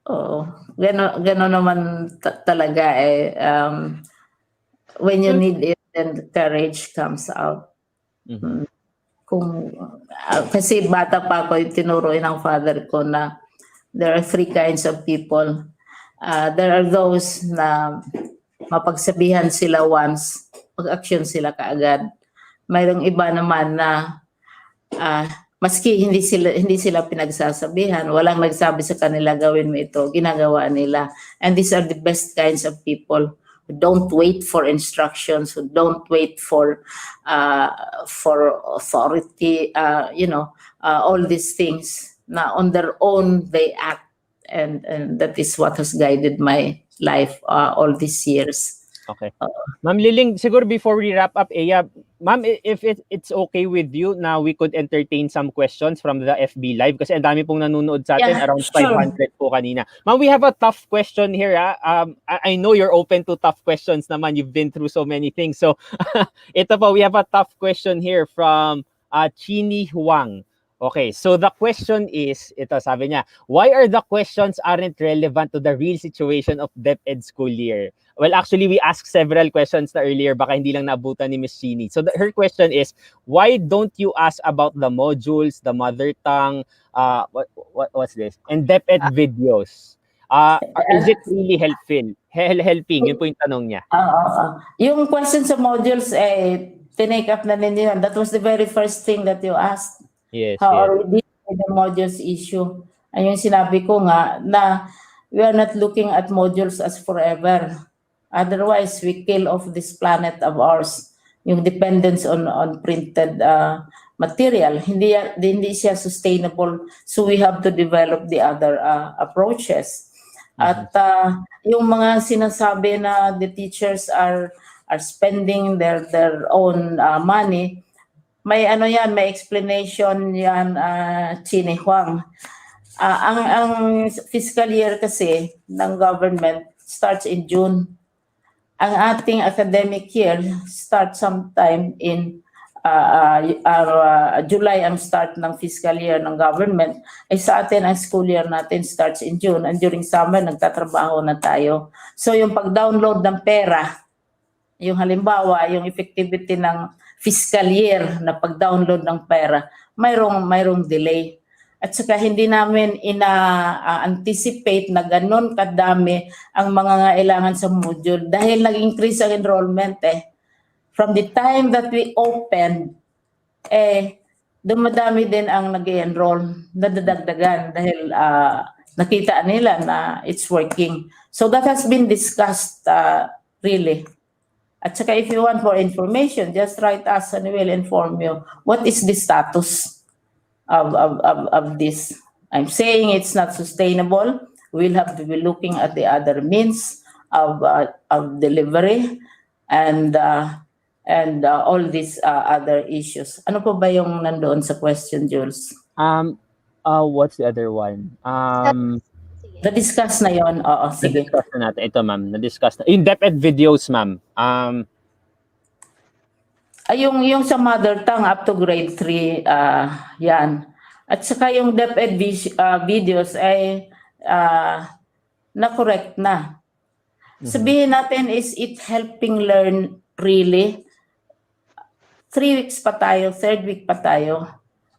Oo. Gano'n naman talaga eh. When you need it, then the courage comes out. Mhm. Kasi bata pa ako, tinuro ng father ko na there are three kinds of people. There are those na mapagsabihan sila once, mag-action sila kaagad. Mayroong iba naman na maski hindi sila pinagsasabihan, walang nagsabi sa kanila gawin mo ito, ginagawa nila. And these are the best kinds of people who don't wait for instructions, who don't wait for authority, all these things. Na on their own they act, and that is what has guided my life all these years. Okay. Ma'am Liling, siguro before we wrap up, ma'am, if it's okay with you, now we could entertain some questions from the FB Live kasi ang dami pong nanonood sa atin, around sure. 500 po kanina. Ma'am, we have a tough question here. I know you're open to tough questions naman. You've been through so many things. So, ito po, we have a tough question here from Chini Huang. Okay, so the question is, ito sabi niya, why are the questions aren't relevant to the real situation of DepEd school year? Well, actually, we asked several questions na earlier, baka hindi lang naabutan ni Miss Chini. So her question is, why don't you ask about the modules, the mother tongue, what's this? And DepEd videos? Is it really helping? Yun po yung tanong niya. Yung question sa modules, tinake up na ninyo. That was the very first thing that you asked. Yes, How yes. are we dealing with the modules issue? Ayun sinabi ko nga na we are not looking at modules as forever. Otherwise, we kill off this planet of ours. Yung dependence on printed material. Hindi siya sustainable. So we have to develop the other approaches. At yung mga sinasabi na the teachers are spending their own money, may may explanation yan, Chini Huang. Ang fiscal year kasi ng government starts in June. Ang ating academic year starts sometime in July ang start ng fiscal year ng government. Sa atin, ang school year natin starts in June. And during summer, nagtatrabaho na tayo. So yung pag-download ng pera, yung halimbawa, yung effectivity ng fiscal year na pag-download ng pera, mayroong delay. At saka hindi namin ina-anticipate na ganun kadami ang mga kailangan sa module dahil nag-increase ang enrollment From the time that we opened, dumadami din ang nag-enroll, nadadagdagan dahil nakita nila na it's working. So that has been discussed really. At saka if you want more information, just write us and we will inform you what is the status of this. I'm saying it's not sustainable. We'll have to be looking at the other means of delivery and all these other issues. Ano po ba yung nandoon sa question, Jules? What's the other one? Na-discuss na yon. Oo, sige. Na-discuss na natin. Ito, ma'am. Na-discuss na. Yung DepEd videos, ma'am. Yung sa mother tongue up to grade 3, yan. At saka yung DepEd videos ay na-correct na. Sabihin natin, is it helping learn really? 3 weeks pa tayo, 3rd week pa tayo.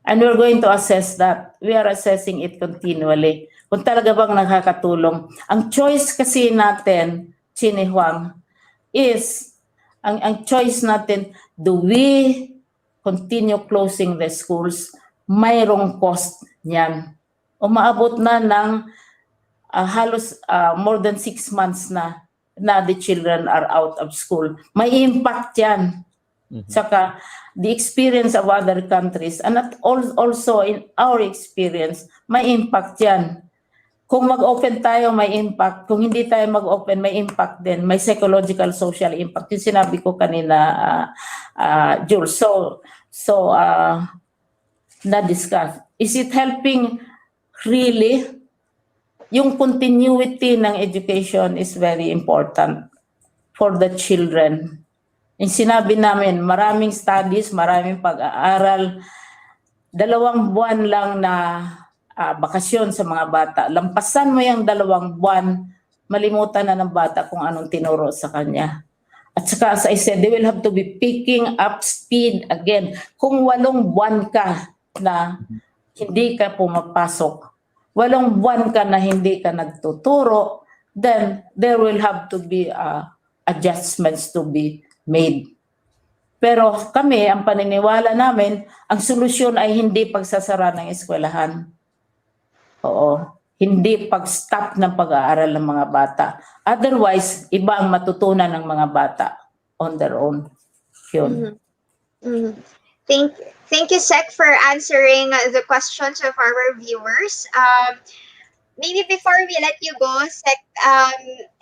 And we're going to assess that. We are assessing it continually. Kung talaga bang nakakatulong. Ang choice kasi natin, Chini Huang, is, ang choice natin, do we continue closing the schools? Mayroong cost niyan. Umaabot na ng halos more than 6 months na the children are out of school. May impact yan. Saka the experience of other countries and also in our experience, may impact yan. Kung mag-open tayo, may impact. Kung hindi tayo mag-open, may impact din. May psychological, social impact. Yung sinabi ko kanina, Jules. So na-discuss. Is it helping really? Yung continuity ng education is very important for the children. Yung sinabi namin, maraming studies, maraming pag-aaral, 2 buwan lang na bakasyon sa mga bata. Lampasan mo yung 2 buwan, malimutan na ng bata kung anong tinuro sa kanya. At saka, as I said, they will have to be picking up speed again. Kung 8 buwan ka na hindi ka pumapasok, 8 buwan ka na hindi ka nagtuturo, then there will have to be adjustments to be made. Pero kami, ang paniniwala namin, ang solusyon ay hindi pagsasara ng eskwelahan. Oo, hindi pag-stop ng pag-aaral ng mga bata. Otherwise, iba ang matutunan ng mga bata on their own. Yun. Thank you, Sec, for answering the questions of our viewers. Maybe before we let you go, Sec,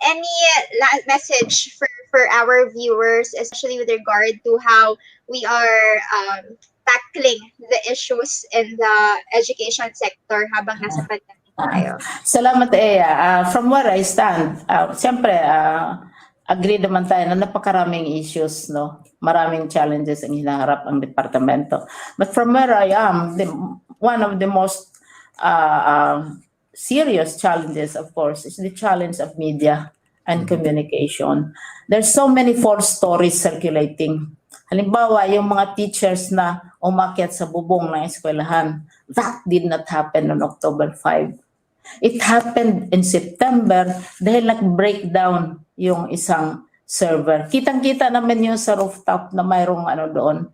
any last message for our viewers, especially with regard to how we are tackling the issues in the education sector habang nasa pandemya tayo? Salamat, Ea. From where I stand, siyempre, agree naman tayo na napakaraming issues, no? Maraming challenges ang hinaharap ang departamento. But from where I am, one of the most serious challenges, of course, is the challenge of media and communication. There's so many false stories circulating. Halimbawa, yung mga teachers na umakyat sa bubong ng eskwelahan, that did not happen on October 5. It happened in September dahil nag-breakdown yung isang server. Kitang-kita naman yun sa rooftop na mayroong doon,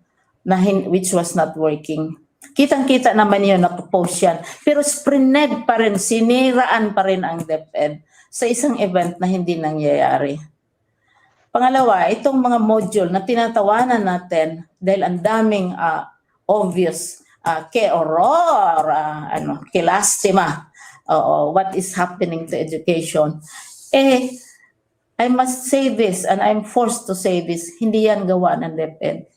which was not working. Kitang-kita naman yun, napopost yan. Pero spread pa rin, siniraan pa rin ang DepEd sa isang event na hindi nangyayari. Pangalawa, itong mga module na tinatawanan natin dahil ang daming obvious kilastima, what is happening to education. I must say this, and I'm forced to say this, hindi yan gawa ng DepEd.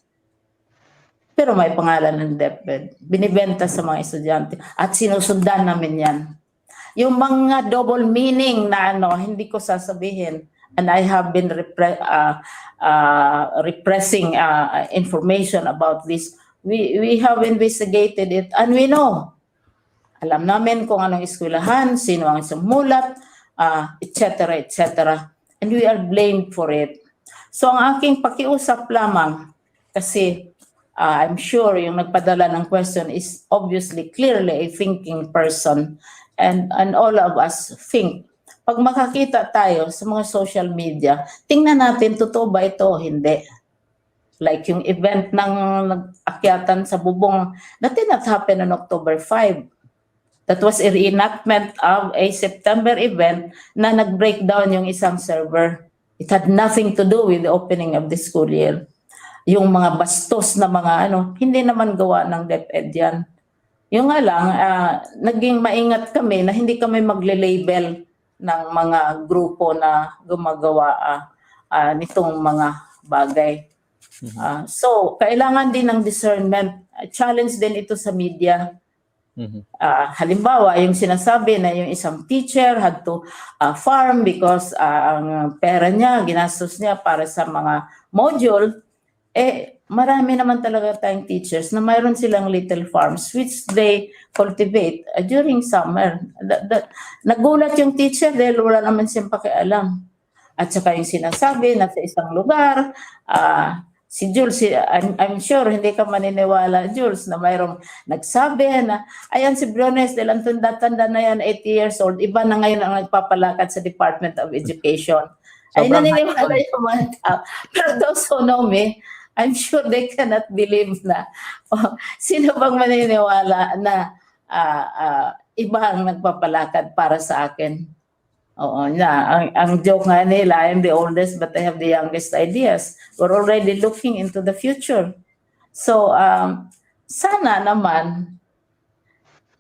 Pero may pangalan ng DepEd. Binibenta sa mga estudyante at sinusundan namin yan. Yung mga double meaning na hindi ko sasabihin, and I have been repressing information about this. We have investigated it and we know. Alam namin kung anong eskwelahan, sino ang sumulat, etc., etc. And we are blamed for it. So ang aking pakiusap lamang, kasi I'm sure yung nagpadala ng question is obviously clearly a thinking person, and all of us think. Pag makakita tayo sa mga social media, tingnan natin, totoo ba ito o hindi. Like yung event ng nag-akyatan sa bubong, that did not happen on October 5. That was a reenactment of a September event na nag-breakdown yung isang server. It had nothing to do with the opening of the school year. Yung mga bastos na mga hindi naman gawa ng DepEd yan. Yung nga lang, naging maingat kami na hindi kami magle-label ng mga grupo na gumagawa nitong mga bagay. So, kailangan din ng discernment. Challenge din ito sa media. Halimbawa, yung sinasabi na yung isang teacher had to farm because ang pera niya, ginastos niya para sa mga module, marami naman talaga tayong teachers na mayroon silang little farms which they cultivate during summer. Nagulat yung teacher dahil wala naman siyang pakialam. At saka yung sinasabi na sa isang lugar, si Jules, I'm sure hindi ka maniniwala, Jules, na mayroong nagsabi na, ayan si Briones, dahil ang tanda-tanda na yan, 80 years old, iba na ngayon ang nagpapalakad sa Department of Education. Ay naniniwala yung mga tao. Pero those who know me, I'm sure they cannot believe na sino bang maniniwala na iba ang nagpapalakad para sa akin. Oo, ang joke nga nila, I'm the oldest but I have the youngest ideas. We're already looking into the future. So, sana naman,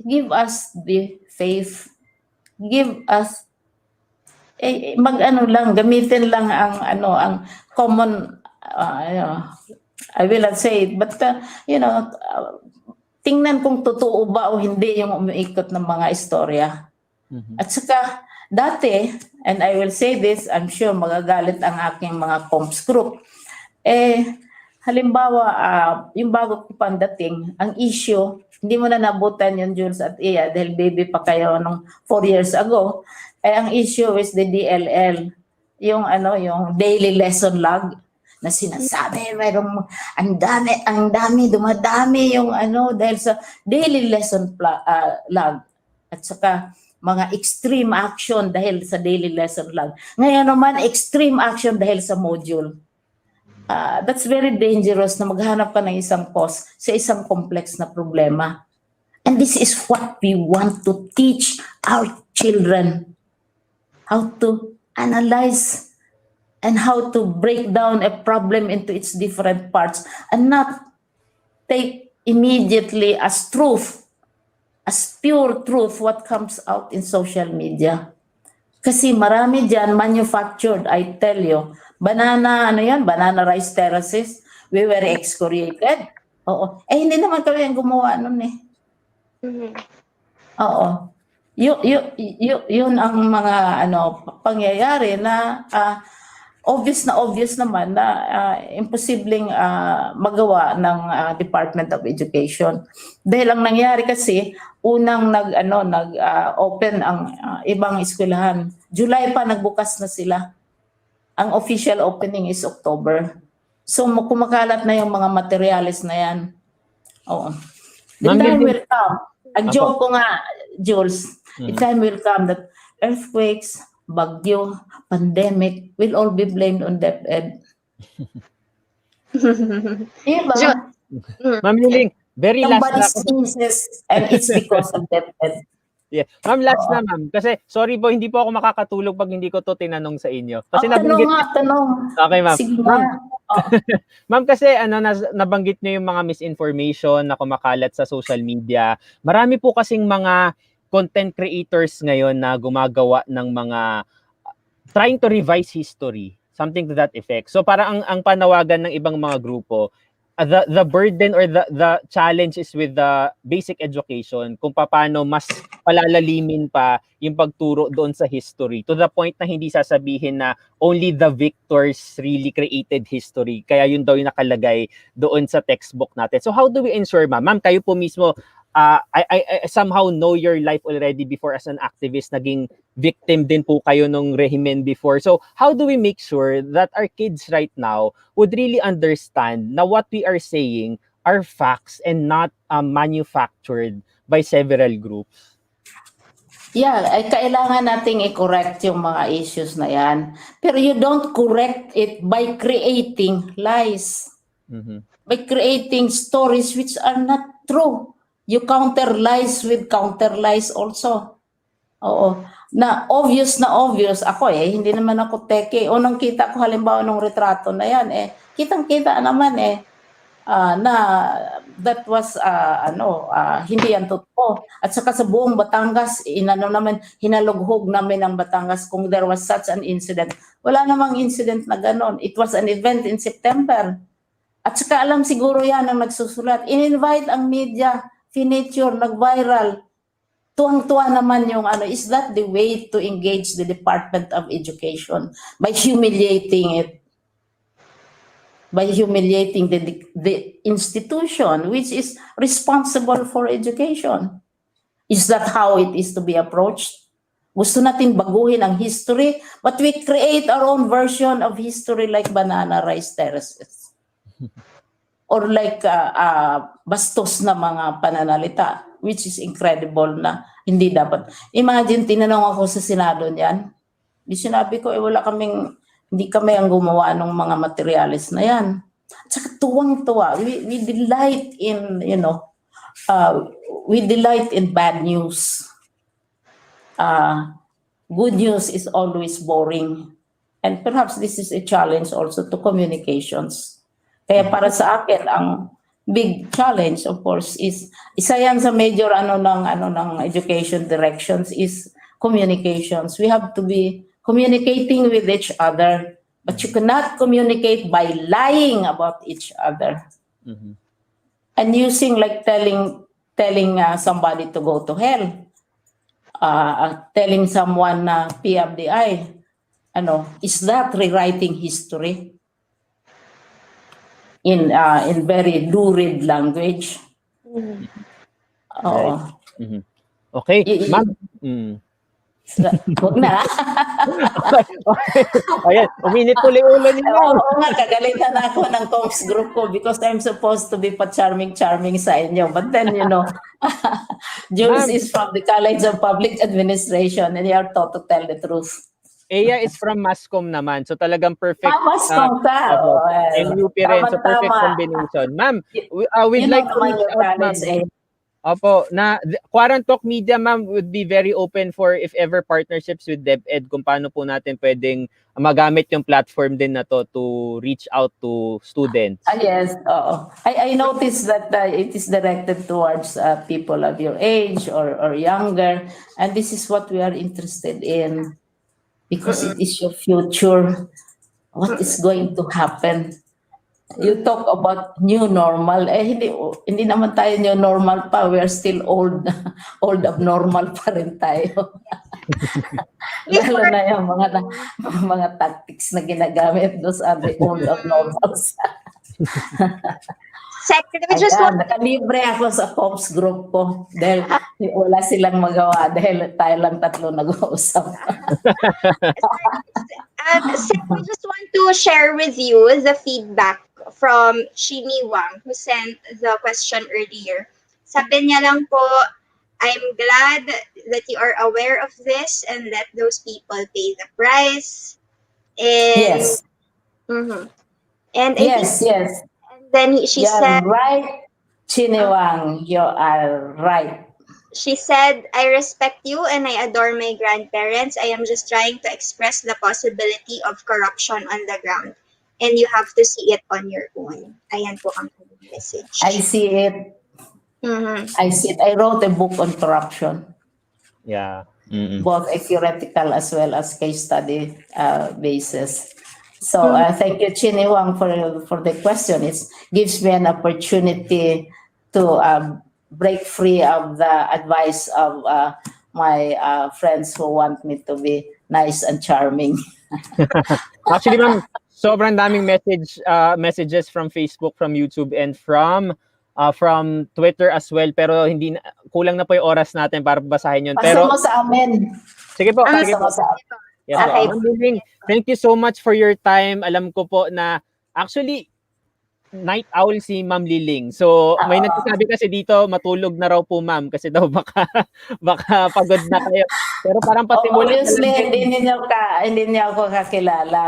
give us the faith, give us, gamitin lang ang common, I will not say it, but, tingnan kung totoo ba o hindi yung umiikot ng mga istorya. At saka, dati, and I will say this, I'm sure magagalit ang aking mga comms group, halimbawa, yung bago ko pandating, ang issue, hindi mo na nabutan yung Jules at Iya dahil baby pa kayo nung 4 years ago, ang issue is the DLL, yung daily lesson log na sinasabi, mayroong ang dami, dumadami yung dahil sa daily lesson log. At saka, mga extreme action dahil sa daily lesson log. Ngayon naman, extreme action dahil sa module. That's very dangerous na maghanap ka ng isang cause sa isang complex na problema. And this is what we want to teach our children. How to analyze and how to break down a problem into its different parts and not take immediately as truth, as pure truth, what comes out in social media. Kasi marami dyan, manufactured, I tell you. Banana rice terraces, we were excoriated. Oo. Hindi naman kami ang gumawa nun eh. Oo. Yun ang mga pangyayari na obvious naman na imposibleng magawa ng Department of Education. Dahil ang nangyari kasi, unang nag-open ang ibang eskwelahan. July pa nagbukas na sila. Ang official opening is October. So kumakalat na yung mga materials na yan. Oo. The time will come. Ang joke ko nga, Jules, the time will come that earthquakes, bagyo, pandemic will all be blamed on DepEd. Diba? Ma'am Liling, very last Somebody sneezes and it's because of DepEd. Yeah. Ma'am, last na ma'am. Kasi sorry po, hindi po ako makakatulog pag hindi ko to tinanong sa inyo. Kasi tanong. Okay, ma'am. Sige, Ma'am, kasi nabanggit niyo yung mga misinformation na kumakalat sa social media. Marami po kasing mga content creators ngayon na gumagawa ng mga trying to revise history, something to that effect. So para ang panawagan ng ibang mga grupo, the burden or the challenge is with the basic education, kung paano mas palalalimin pa yung pagturo doon sa history to the point na hindi sasabihin na only the victors really created history, kaya yun daw yung nakalagay doon sa textbook natin. So how do we ensure, ma'am, kayo po mismo, I somehow know your life already before as an activist, naging victim din po kayo nung rehimen before. So how do we make sure that our kids right now would really understand na what we are saying are facts and not manufactured by several groups? Yeah, kailangan nating i-correct yung mga issues na yan. Pero you don't correct it by creating lies. By creating stories which are not true. You counter lies with counter lies also. Oo. Na obvious. Ako hindi naman ako teke. Unang kita ko halimbawa nung retrato na yan, kitang-kita naman na that was hindi yan totoo. At saka sa buong Batangas, hinalughog namin ang Batangas kung there was such an incident. Wala namang incident na ganon. It was an event in September. At saka alam siguro yan ang nagsusulat. In-invite ang media, finiture, nag-viral. Tuwang-tuwa naman yung is that the way to engage the Department of Education? By humiliating it. By humiliating the institution which is responsible for education. Is that how it is to be approached? Gusto natin baguhin ang history, but we create our own version of history like banana rice terraces. Or like bastos na mga pananalita, which is incredible na hindi dapat. Imagine, tinanong ako sa Senado niyan. Di sinabi ko, hindi kami ang gumawa ng mga materials na yan. At saka tuwang-tuwa. We delight in, we delight in bad news. good news is always boring. And perhaps this is a challenge also to communications. Kaya para sa akin, ang big challenge, of course, is isa yan sa major ng education directions is communications. We have to be communicating with each other, but you cannot communicate by lying about each other. And using like telling somebody to go to hell, telling someone na PFDI, is that rewriting history in very lurid language? Right. Okay, ma'am. Huwag na. Ayan, uminit ulit ulo niyo. Oo nga, kagalitan ako ng Combs group ko because I'm supposed to be pa-charming sa inyo. But then, Jules is from the College of Public Administration and you are taught to tell the truth. Eya is from Mascom naman. So talagang perfect. Mascom ka. And UP rin. So perfect combination. Ma'am, we'd like to reach out, ma'am. Opo, Quarantalk Media, ma'am, would be very open for if ever partnerships with DepEd kung paano po natin pwedeng magamit yung platform din na to to reach out to students. Yes, I noticed that it is directed towards people of your age or younger, and this is what we are interested in because it is your future. What is going to happen? You talk about new normal. Hindi naman tayo new normal pa. We are still old abnormal pa rin tayo. Lalo na yung mga tactics na ginagamit. Those are the old abnormals. Nakalibre ako sa Combs group ko dahil wala silang magawa dahil tayo lang tatlo nag-uusap. I just want to share with you the feedback from Shini Wang who sent the question earlier. Sabi niya lang po, I'm glad that you are aware of this and let those people pay the price. And, yes. And yes. And then she said, right, Shini Wang, you are right. She said, I respect you and I adore my grandparents. I am just trying to express the possibility of corruption on the ground. And you have to see it on your own. Ayan po ang message. I see it. I see it. I wrote a book on corruption. Yeah. Both a theoretical as well as case study basis. So thank you, Shini Wang, for the question. It gives me an opportunity to break free of the advice of my friends who want me to be nice and charming. Actually, ma'am, sobrang daming messages from Facebook, from YouTube, and from Twitter as well. Pero kulang na po yung oras natin para basahin yun. Pero mo sa amin. Sige po. Sige po. Yes, okay. Liling, thank you so much for your time. Alam ko po na actually night owl si Ma'am Liling. So, may nagsasabi kasi dito, matulog na raw po, ma'am, kasi daw baka pagod na kayo. Pero parang pasimulan. Obviously, hindi niya ako kakilala.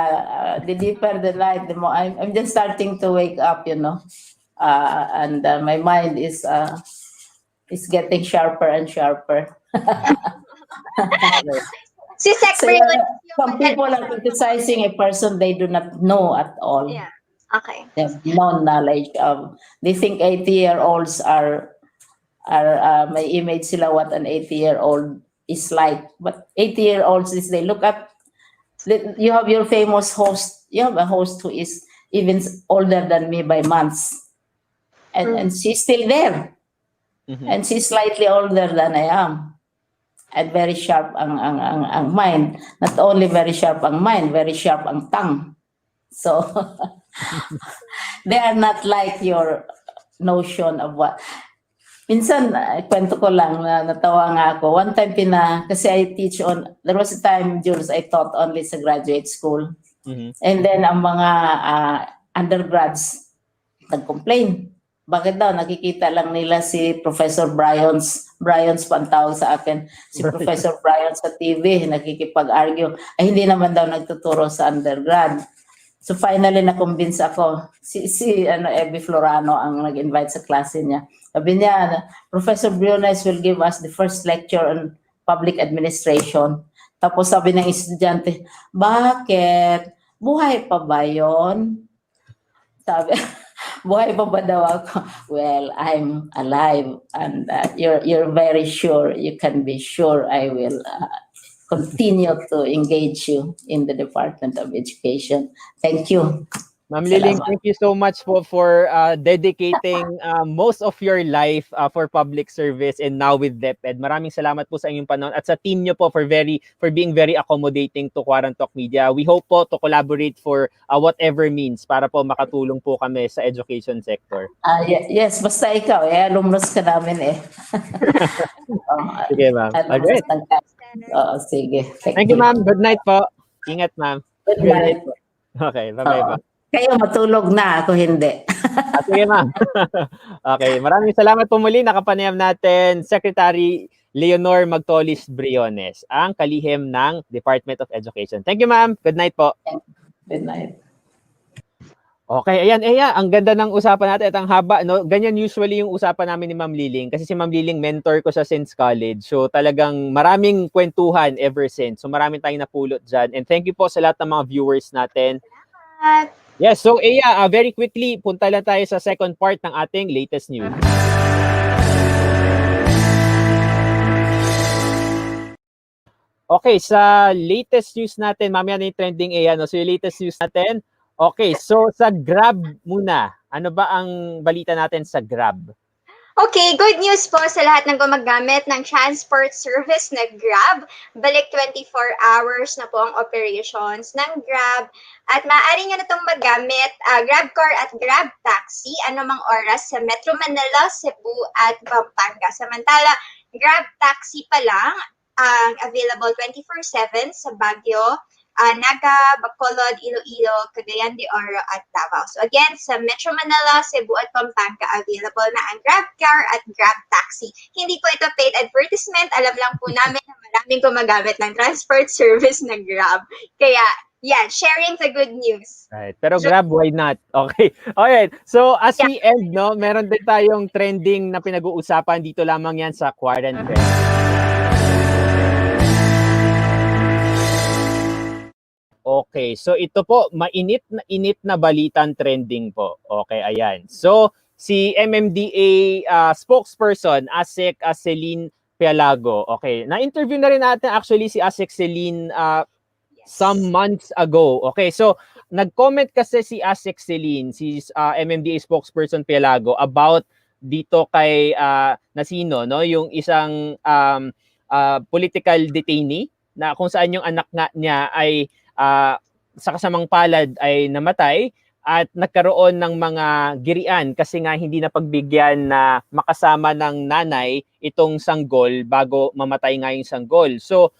The deeper the night, the more I'm just starting to wake up, and my mind is getting sharper and sharper. Si Secretary, some people are criticizing a person they do not know at all. Yeah. Okay. They have no knowledge of. They think 80-year-olds are may image sila what an 80-year-old is like. But 80-year-olds is they look at. You have your famous host. You have a host who is even older than me by months, and she's still there, and she's slightly older than I am. And very sharp ang mind. Not only very sharp ang mind, very sharp ang tongue. So they are not like your notion of what. Minsan, kwento ko lang, natawa nga ako. One time kasi I teach there was a time, Jules, I taught only sa graduate school. And then ang mga undergrads nag-complain. Bakit daw? Nakikita lang nila si Professor Briones pa ang tawag sa akin. Si Professor Briones sa TV, nakikipag-argue. Ay, hindi naman daw nagtuturo sa undergrad. So finally, na-convince ako. Si Ebi Florano ang nag-invite sa klase niya. Sabi niya, Professor Briones will give us the first lecture on public administration. Tapos sabi ng estudyante, bakit? Buhay pa ba yun? Sabi, buhay pa ba daw ako? Well, I'm alive and you're very sure, you can be sure I will continue to engage you in the Department of Education. Thank you. Ma'am Liling, Salamat. thank you so much for dedicating most of your life for public service and now with DepEd. Maraming salamat po sa inyong panahon at sa team nyo po for being very accommodating to Quarantalk Media. We hope po to collaborate for whatever means para po makatulong po kami sa education sector. Yes, basta ikaw, alumnus ka namin eh. Sige, ma'am. Okay. Sige. Thank you, ma'am. Good night po. Ingat, ma'am. Good night. Okay, bye-bye po. Kayo matulog na, ako hindi. Sige, ma'am. Okay, maraming salamat po muli. Nakapanayam natin Secretary LEONOR MAGTOLIS-BRIONES, ang kalihim ng Department of Education. Thank you, ma'am. Good night po. Good night. Okay, ayan, ang ganda ng usapan natin at ang haba, no? Ganyan usually yung usapan namin ni Ma'am Liling kasi si Ma'am Liling mentor ko siya since college. So talagang maraming kwentuhan ever since. So maraming tayong napulot dyan. And thank you po sa lahat ng mga viewers natin. Yes, so very quickly, punta lang tayo sa second part ng ating latest news. Okay, sa latest news natin, mamaya na yung trending no? So yung latest news natin, okay, so sa Grab muna. Ano ba ang balita natin sa Grab? Okay, good news po sa lahat ng gumagamit ng transport service na Grab. Balik 24 hours na po ang operations ng Grab. At maaari nyo na itong magamit Grab Car at Grab Taxi anumang oras sa Metro Manila, Cebu at Pampanga. Samantala, Grab Taxi pa lang ang available 24/7 sa Baguio, Naga, Bacolod, Iloilo, Cagayan de Oro at Davao. So again, sa Metro Manila, Cebu at Pampanga, available na ang Grab Car at Grab Taxi. Hindi po ito paid advertisement. Alam lang po namin na maraming gumagamit ng transport service na Grab. Kaya, yeah, sharing the good news. Right. Pero Grab, why not? Okay. Alright. So as we end, no, meron din tayong trending na pinag-uusapan dito lamang yan sa Quarantalk. Okay, so ito po, mainit na balitang trending po. Okay, ayan. So, si MMDA spokesperson, ASEC Celine Pialago. Okay, na-interview na rin natin actually si ASEC Celine some months ago. Okay, so nag-comment kasi si ASEC Celine, si MMDA spokesperson Pialago about dito kay Nasino, no? Yung isang political detainee na kung saan yung anak nga niya ay sa kasamang palad ay namatay at nagkaroon ng mga girian kasi nga hindi napagbigyan na makasama ng nanay itong sanggol bago mamatay nga yung sanggol. So,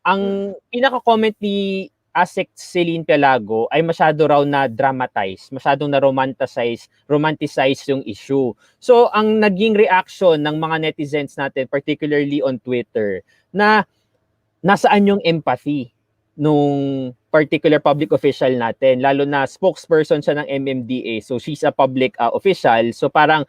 ang pinaka-comment ni ASEC Celine Pialago ay masyado raw na dramatize, masyadong na romanticize yung issue. So, ang naging reaction ng mga netizens natin, particularly on Twitter, na nasaan yung empathy nung particular public official natin, lalo na spokesperson siya ng MMDA, so she's a public official, so parang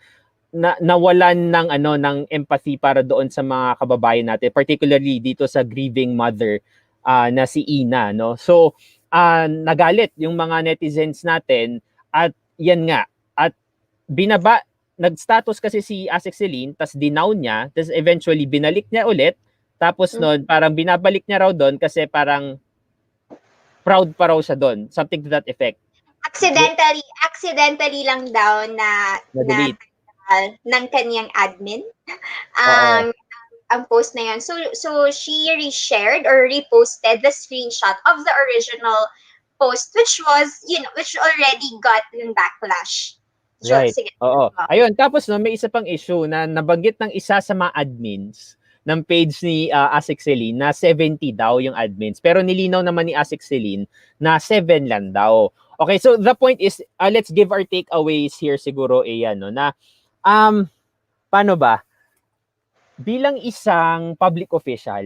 nawalan ng empathy para doon sa mga kababayan natin, particularly dito sa grieving mother na si Ina, no? So nagalit yung mga netizens natin at yan nga, at nag-status kasi si ASEC Celine, tas dinown niya, tas eventually binalik niya ulit, tapos noon parang binabalik niya raw doon kasi parang proud pa raw siya doon. Something to that effect. Accidentally lang daw na ng kanyang admin ang post na yan. So she reshared or reposted the screenshot of the original post which already got in backlash. Right. Oo. Ayun, tapos no, may isa pang issue na nabanggit ng isa sa mga admins ng page ni ASEC Celine na 70 daw yung admins. Pero nilinaw naman ni ASEC Celine na 7 lang daw. Okay, so the point is, let's give our takeaways here siguro, no, na paano ba? Bilang isang public official,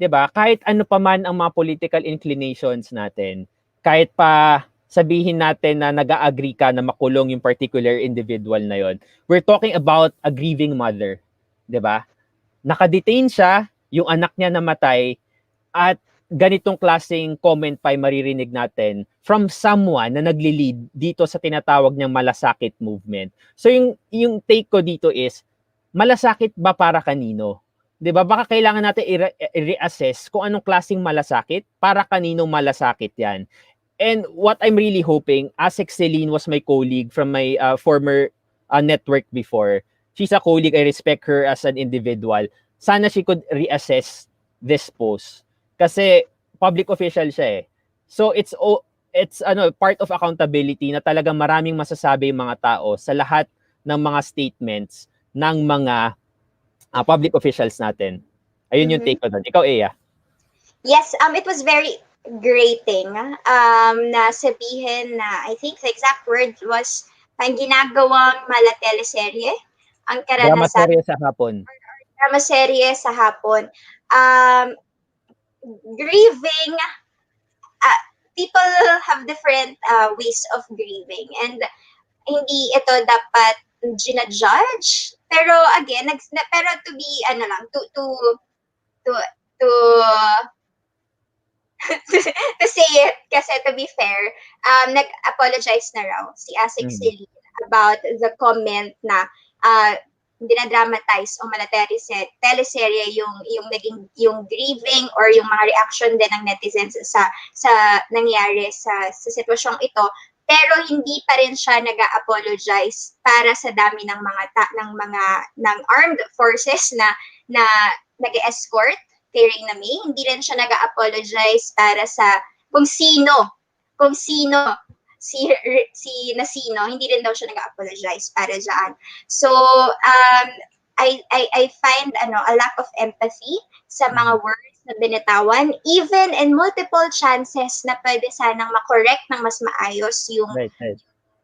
'di ba? Kahit ano pa man ang mga political inclinations natin, kahit pa sabihin natin na nag-agree ka na makulong yung particular individual na yon, we're talking about a grieving mother, 'di ba? Naka-detain siya, yung anak niya namatay, at ganitong klaseng comment pa yung maririnig natin from someone na nagli-lead dito sa tinatawag niyang malasakit movement. So yung take ko dito is, malasakit ba para kanino? 'Di ba? Baka kailangan natin i-reassess kung anong klaseng malasakit, para kaninong malasakit 'yan. And what I'm really hoping, Asek Celine was my colleague from my former network before. She's a colleague, I respect her as an individual. Sana she could reassess this post. Kasi public official siya eh. So it's part of accountability na talagang maraming masasabi yung mga tao sa lahat ng mga statements ng mga public officials natin. Ayun yung take ko doon. Ikaw, Ea. Yes, it was very grating na sabihin na, I think the exact word was ang ginagawang mala teleserye, ang Drama karanasan serye sa hapon. drama serye sa hapon. Grieving, people have different ways of grieving, and hindi ito dapat ginajudge. Pero again, pero to be to to say it, kasi to be fair, nag-apologize na raw si Asik Celine about the comment na dinadramatize o teleserye yung grieving or yung mga reaction din ng netizens sa nangyari sa sitwasyong ito, pero hindi pa rin siya nag-apologize para sa dami ng ng armed forces na nag-escort kay Reyna May. Hindi rin siya nag-apologize para sa kung sino hindi rin daw siya nag-apologize para dyan. So I find a lack of empathy sa mga words na binitawan, even in multiple chances na pwede sanang makorek ng mas maayos yung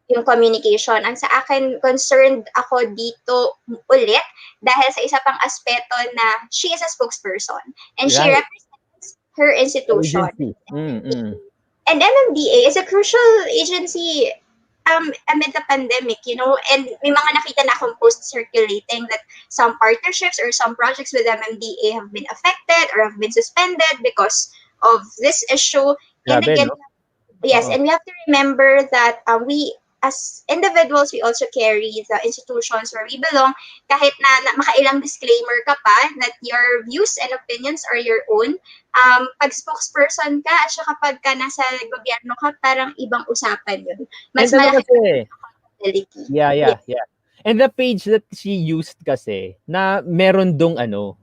yung communication. Ang sa akin, concerned ako dito ulit dahil sa isa pang aspeto na she is a spokesperson and she represents her institution. And MMDA is a crucial agency amid the pandemic, and may mga nakita na akong posts circulating that some partnerships or some projects with MMDA have been affected or have been suspended because of this issue. And again, yes, and we have to remember that we as individuals, we also carry the institutions where we belong, kahit na makailang disclaimer ka pa that your views and opinions are your own. Pag spokesperson ka at saka kapag ka nasa gobyerno ka, parang ibang usapan yun. Mas malaki accountability. Yeah. And the page that she used kasi, na meron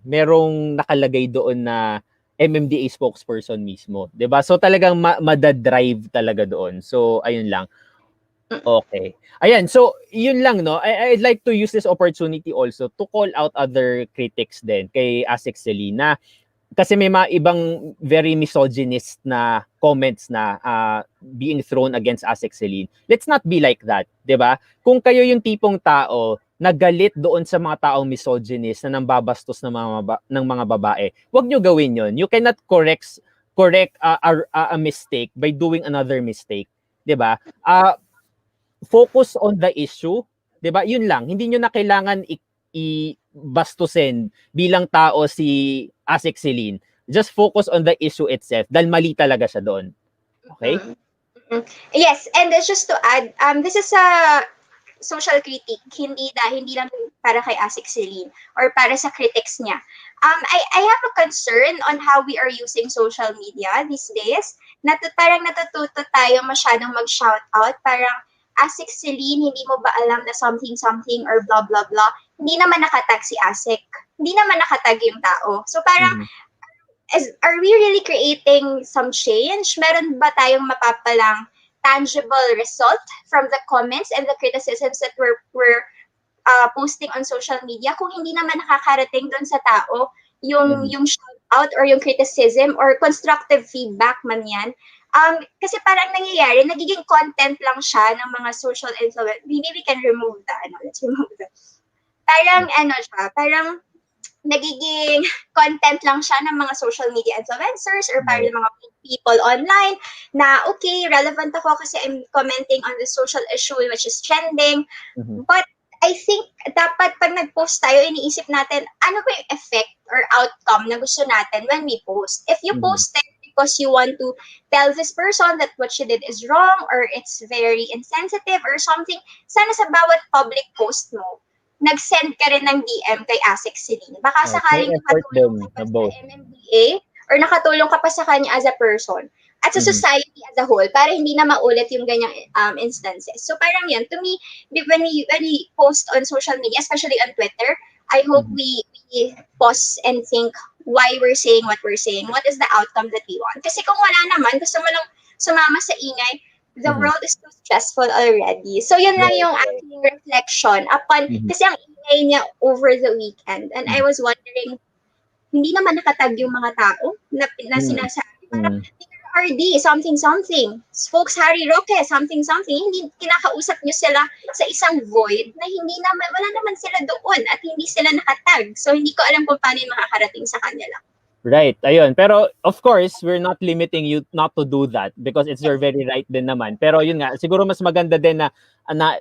merong nakalagay doon na MMDA spokesperson mismo, 'di ba? So talagang madadrive talaga doon. So ayun lang. Okay. Ayan, so yun lang, no. I'd like to use this opportunity also to call out other critics din kay Asik Celine, na kasi may mga ibang very misogynist na comments na being thrown against Asik Celine. Let's not be like that, 'di ba? Kung kayo yung tipong tao na galit doon sa mga taong misogynist na nambabastos ng mga babae, wag nyo gawin yun. You cannot correct a mistake by doing another mistake, 'di ba? Focus on the issue, 'di ba? Yun lang. Hindi niyo na kailangan i-bastusin bilang tao si Asik Celine. Just focus on the issue itself dahil mali talaga siya doon. Okay? Yes, and just to add, this is a social critique, hindi lang para kay Asik Celine or para sa critics niya. I have a concern on how we are using social media these days. Parang natututo tayo masyadong mag-shout out, parang Asik Celine, hindi mo ba alam na something or blah blah blah. Hindi naman nakatag si Asik. Hindi naman nakatag yung tao. So parang are we really creating some change? Meron ba tayong mapapalang tangible result from the comments and the criticisms that we're posting on social media kung hindi naman nakakarating doon sa tao yung shout out or yung criticism or constructive feedback man yan? Kasi parang nangyayari, nagiging content lang siya ng mga social influencers. Maybe we can remove that. Let's remove that. Parang nagiging content lang siya ng mga social media influencers or parang mga people online na, okay, relevant ako kasi I'm commenting on the social issue which is trending. But I think dapat pag nag-post tayo, iniisip natin, ano ba yung effect or outcome na gusto natin when we post? If you posted because you want to tell this person that what she did is wrong or it's very insensitive or something, sana sa bawat public post mo, nag-send ka rin ng DM kay Asik Celine. Baka sakaling effort nakatulong din ka pa na sa both. MMDA or nakatulong ka pa sa kanya as a person at sa society as a whole para hindi na maulit yung ganyang instances. So parang yan, to me, when we post on social media, especially on Twitter, I hope we pause and think why we're saying what we're saying. What is the outcome that we want? Kasi kung wala naman, gusto mo lang sumama sa ingay, the world is too stressful already. So yun lang yung aking reflection upon, kasi ang ingay niya over the weekend. And I was wondering, hindi naman nakatag yung mga tao na sinasabi. Parang, RD, something, spokes Harry Roque, something, hindi kinakausap nyo sila sa isang void na hindi naman, wala naman sila doon at hindi sila nakatag. So, hindi ko alam kung paano yung makakarating sa kanila. Right, ayun. Pero of course, we're not limiting you not to do that because it's your very right din naman. Pero yun nga, siguro mas maganda din na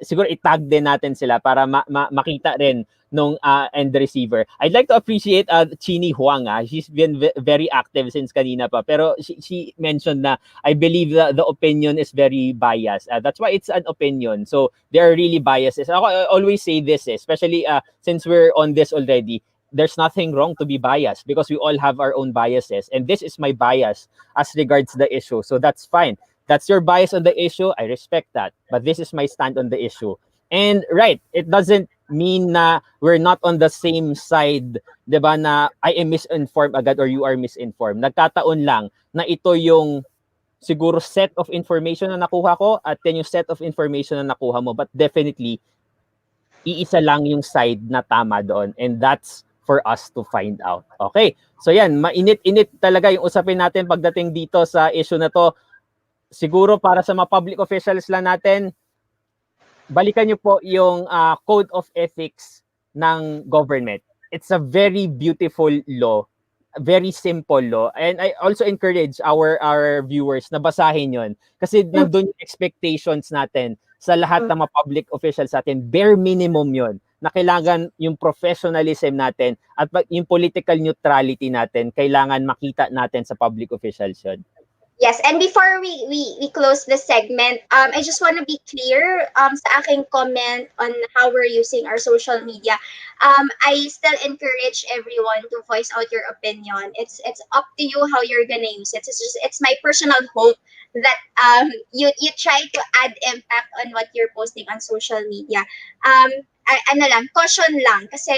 siguro itag din natin sila para makita rin nung end receiver. I'd like to appreciate Chini Huang. She's been very active since kanina pa. Pero she mentioned na I believe the opinion is very biased. That's why it's an opinion. So there are really biases. I always say this, especially since we're on this already. There's nothing wrong to be biased because we all have our own biases. And this is my bias as regards the issue. So that's fine. That's your bias on the issue. I respect that. But this is my stand on the issue. And right, it doesn't mean na we're not on the same side, diba, na I am misinformed agad or you are misinformed. Nagkataon lang na ito yung siguro set of information na nakuha ko at then yung set of information na nakuha mo. But definitely, iisa lang yung side na tama doon. And that's for us to find out. Okay. So yan, mainit-init talaga yung usapin natin pagdating dito sa issue na to. Siguro para sa mga public officials lang natin, balikan nyo po yung Code of Ethics ng government. It's a very beautiful law, very simple law. And I also encourage our viewers na basahin yon kasi nandun yung expectations natin sa lahat ng mga public officials natin. Bare minimum yon na kailangan yung professionalism natin at yung political neutrality natin, kailangan makita natin sa public officials yun. Yes, and before we close this segment, I just want to be clear sa aking comment on how we're using our social media. I still encourage everyone to voice out your opinion. It's up to you how you're gonna use it. It's my personal hope that you try to add impact on what you're posting on social media. Caution lang kasi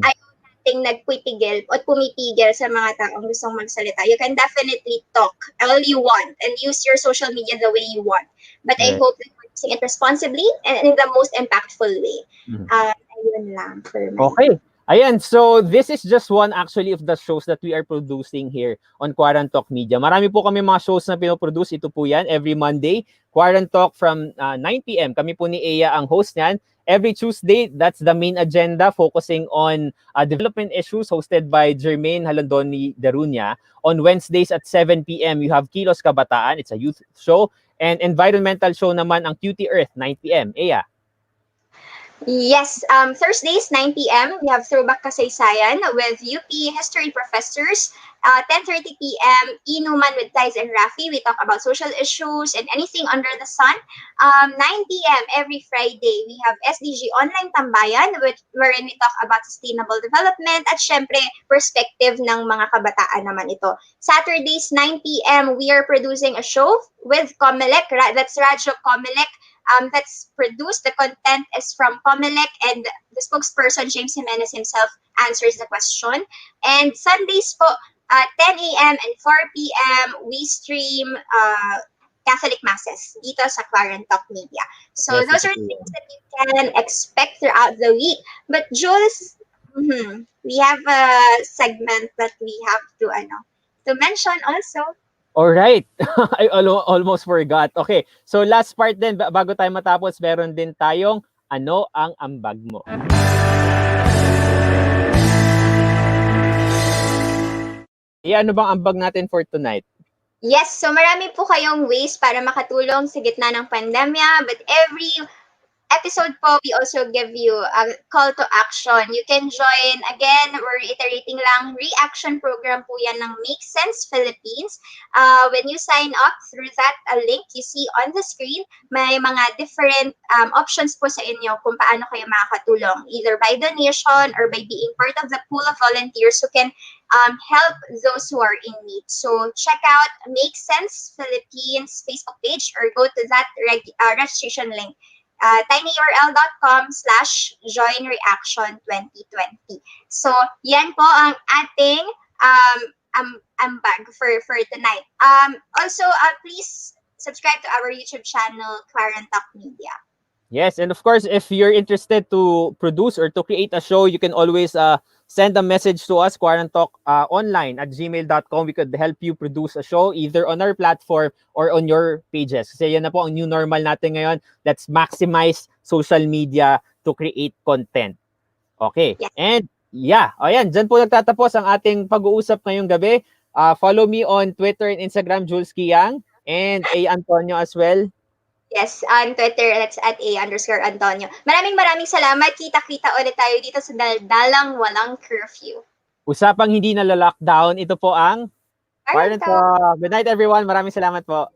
ayaw nating nagpipigil o pumipigil sa mga taong gustong magsalita. You can definitely talk all you want and use your social media the way you want. But I hope that you're using it responsibly and in the most impactful way. Ayun lang for me. Okay. Ayan, so this is just one actually of the shows that we are producing here on Quarantalk Media. Marami po kami mga shows na pinoproduce. Ito po yan, every Monday. Quarantalk from 9 p.m. Kami po ni Eya ang host niyan. Every Tuesday, that's the main agenda, focusing on development issues hosted by Jermaine Halandoni Darunya. On Wednesdays at 7 p.m., you have Kilos Kabataan. It's a youth show. And environmental show naman ang Cutie Earth, 9 p.m. Eya. Yes, Thursdays, 9 p.m., we have Throwback Kasaysayan with UP history professors. 10:30 p.m., Inuman with Ties and Rafi. We talk about social issues and anything under the sun. 9 p.m. every Friday, we have SDG Online Tambayan, wherein we talk about sustainable development at syempre, perspective ng mga kabataan naman ito. Saturdays, 9 p.m., we are producing a show with Comelec. That's Radyo Comelec. That's produced. The content is from Comelec, and the spokesperson, James Jimenez himself, answers the question. And Sundays po, 10 a.m. and 4 p.m., we stream Catholic Masses dito sa Quarantalk Media. So those are things that you can expect throughout the week. But Jules, we have a segment that we have to mention also. All right. I almost forgot. Okay. So last part din, bago tayo matapos, meron din tayong ano ang ambag mo. Ano bang ambag natin for tonight? Yes, so marami po kayong ways para makatulong sa gitna ng pandemya, but every episode po, we also give you a call to action. You can join, again, we're reiterating lang, reaction program po yan ng Make Sense Philippines. When you sign up through that link you see on the screen, may mga different options po sa inyo kung paano kayo makakatulong, either by donation or by being part of the pool of volunteers who can help those who are in need. So check out Make Sense Philippines Facebook page or go to that registration link. tinyurl.com/joinreaction2020. So, yan po ang ating ambag for tonight. Also, please subscribe to our YouTube channel, Quarantalk Media. Yes, and of course, if you're interested to produce or to create a show, you can always send a message to us, Quarantalk online at gmail.com. We could help you produce a show either on our platform or on your pages. Kasi yan na po ang new normal natin ngayon. Let's maximize social media to create content. Okay. Yes. And yeah, ayan, dyan po nagtatapos ang ating pag-uusap ngayong gabi. Follow me on Twitter and Instagram, Jules Kiyang, and A. Antonio as well. Yes, on Twitter, that's at @A_Antonio. Maraming salamat. Kita-kita ulit tayo dito sa Daldalang, walang curfew. Usapang hindi na lockdown. Ito po ang Quarantalk. Good night everyone. Maraming salamat po.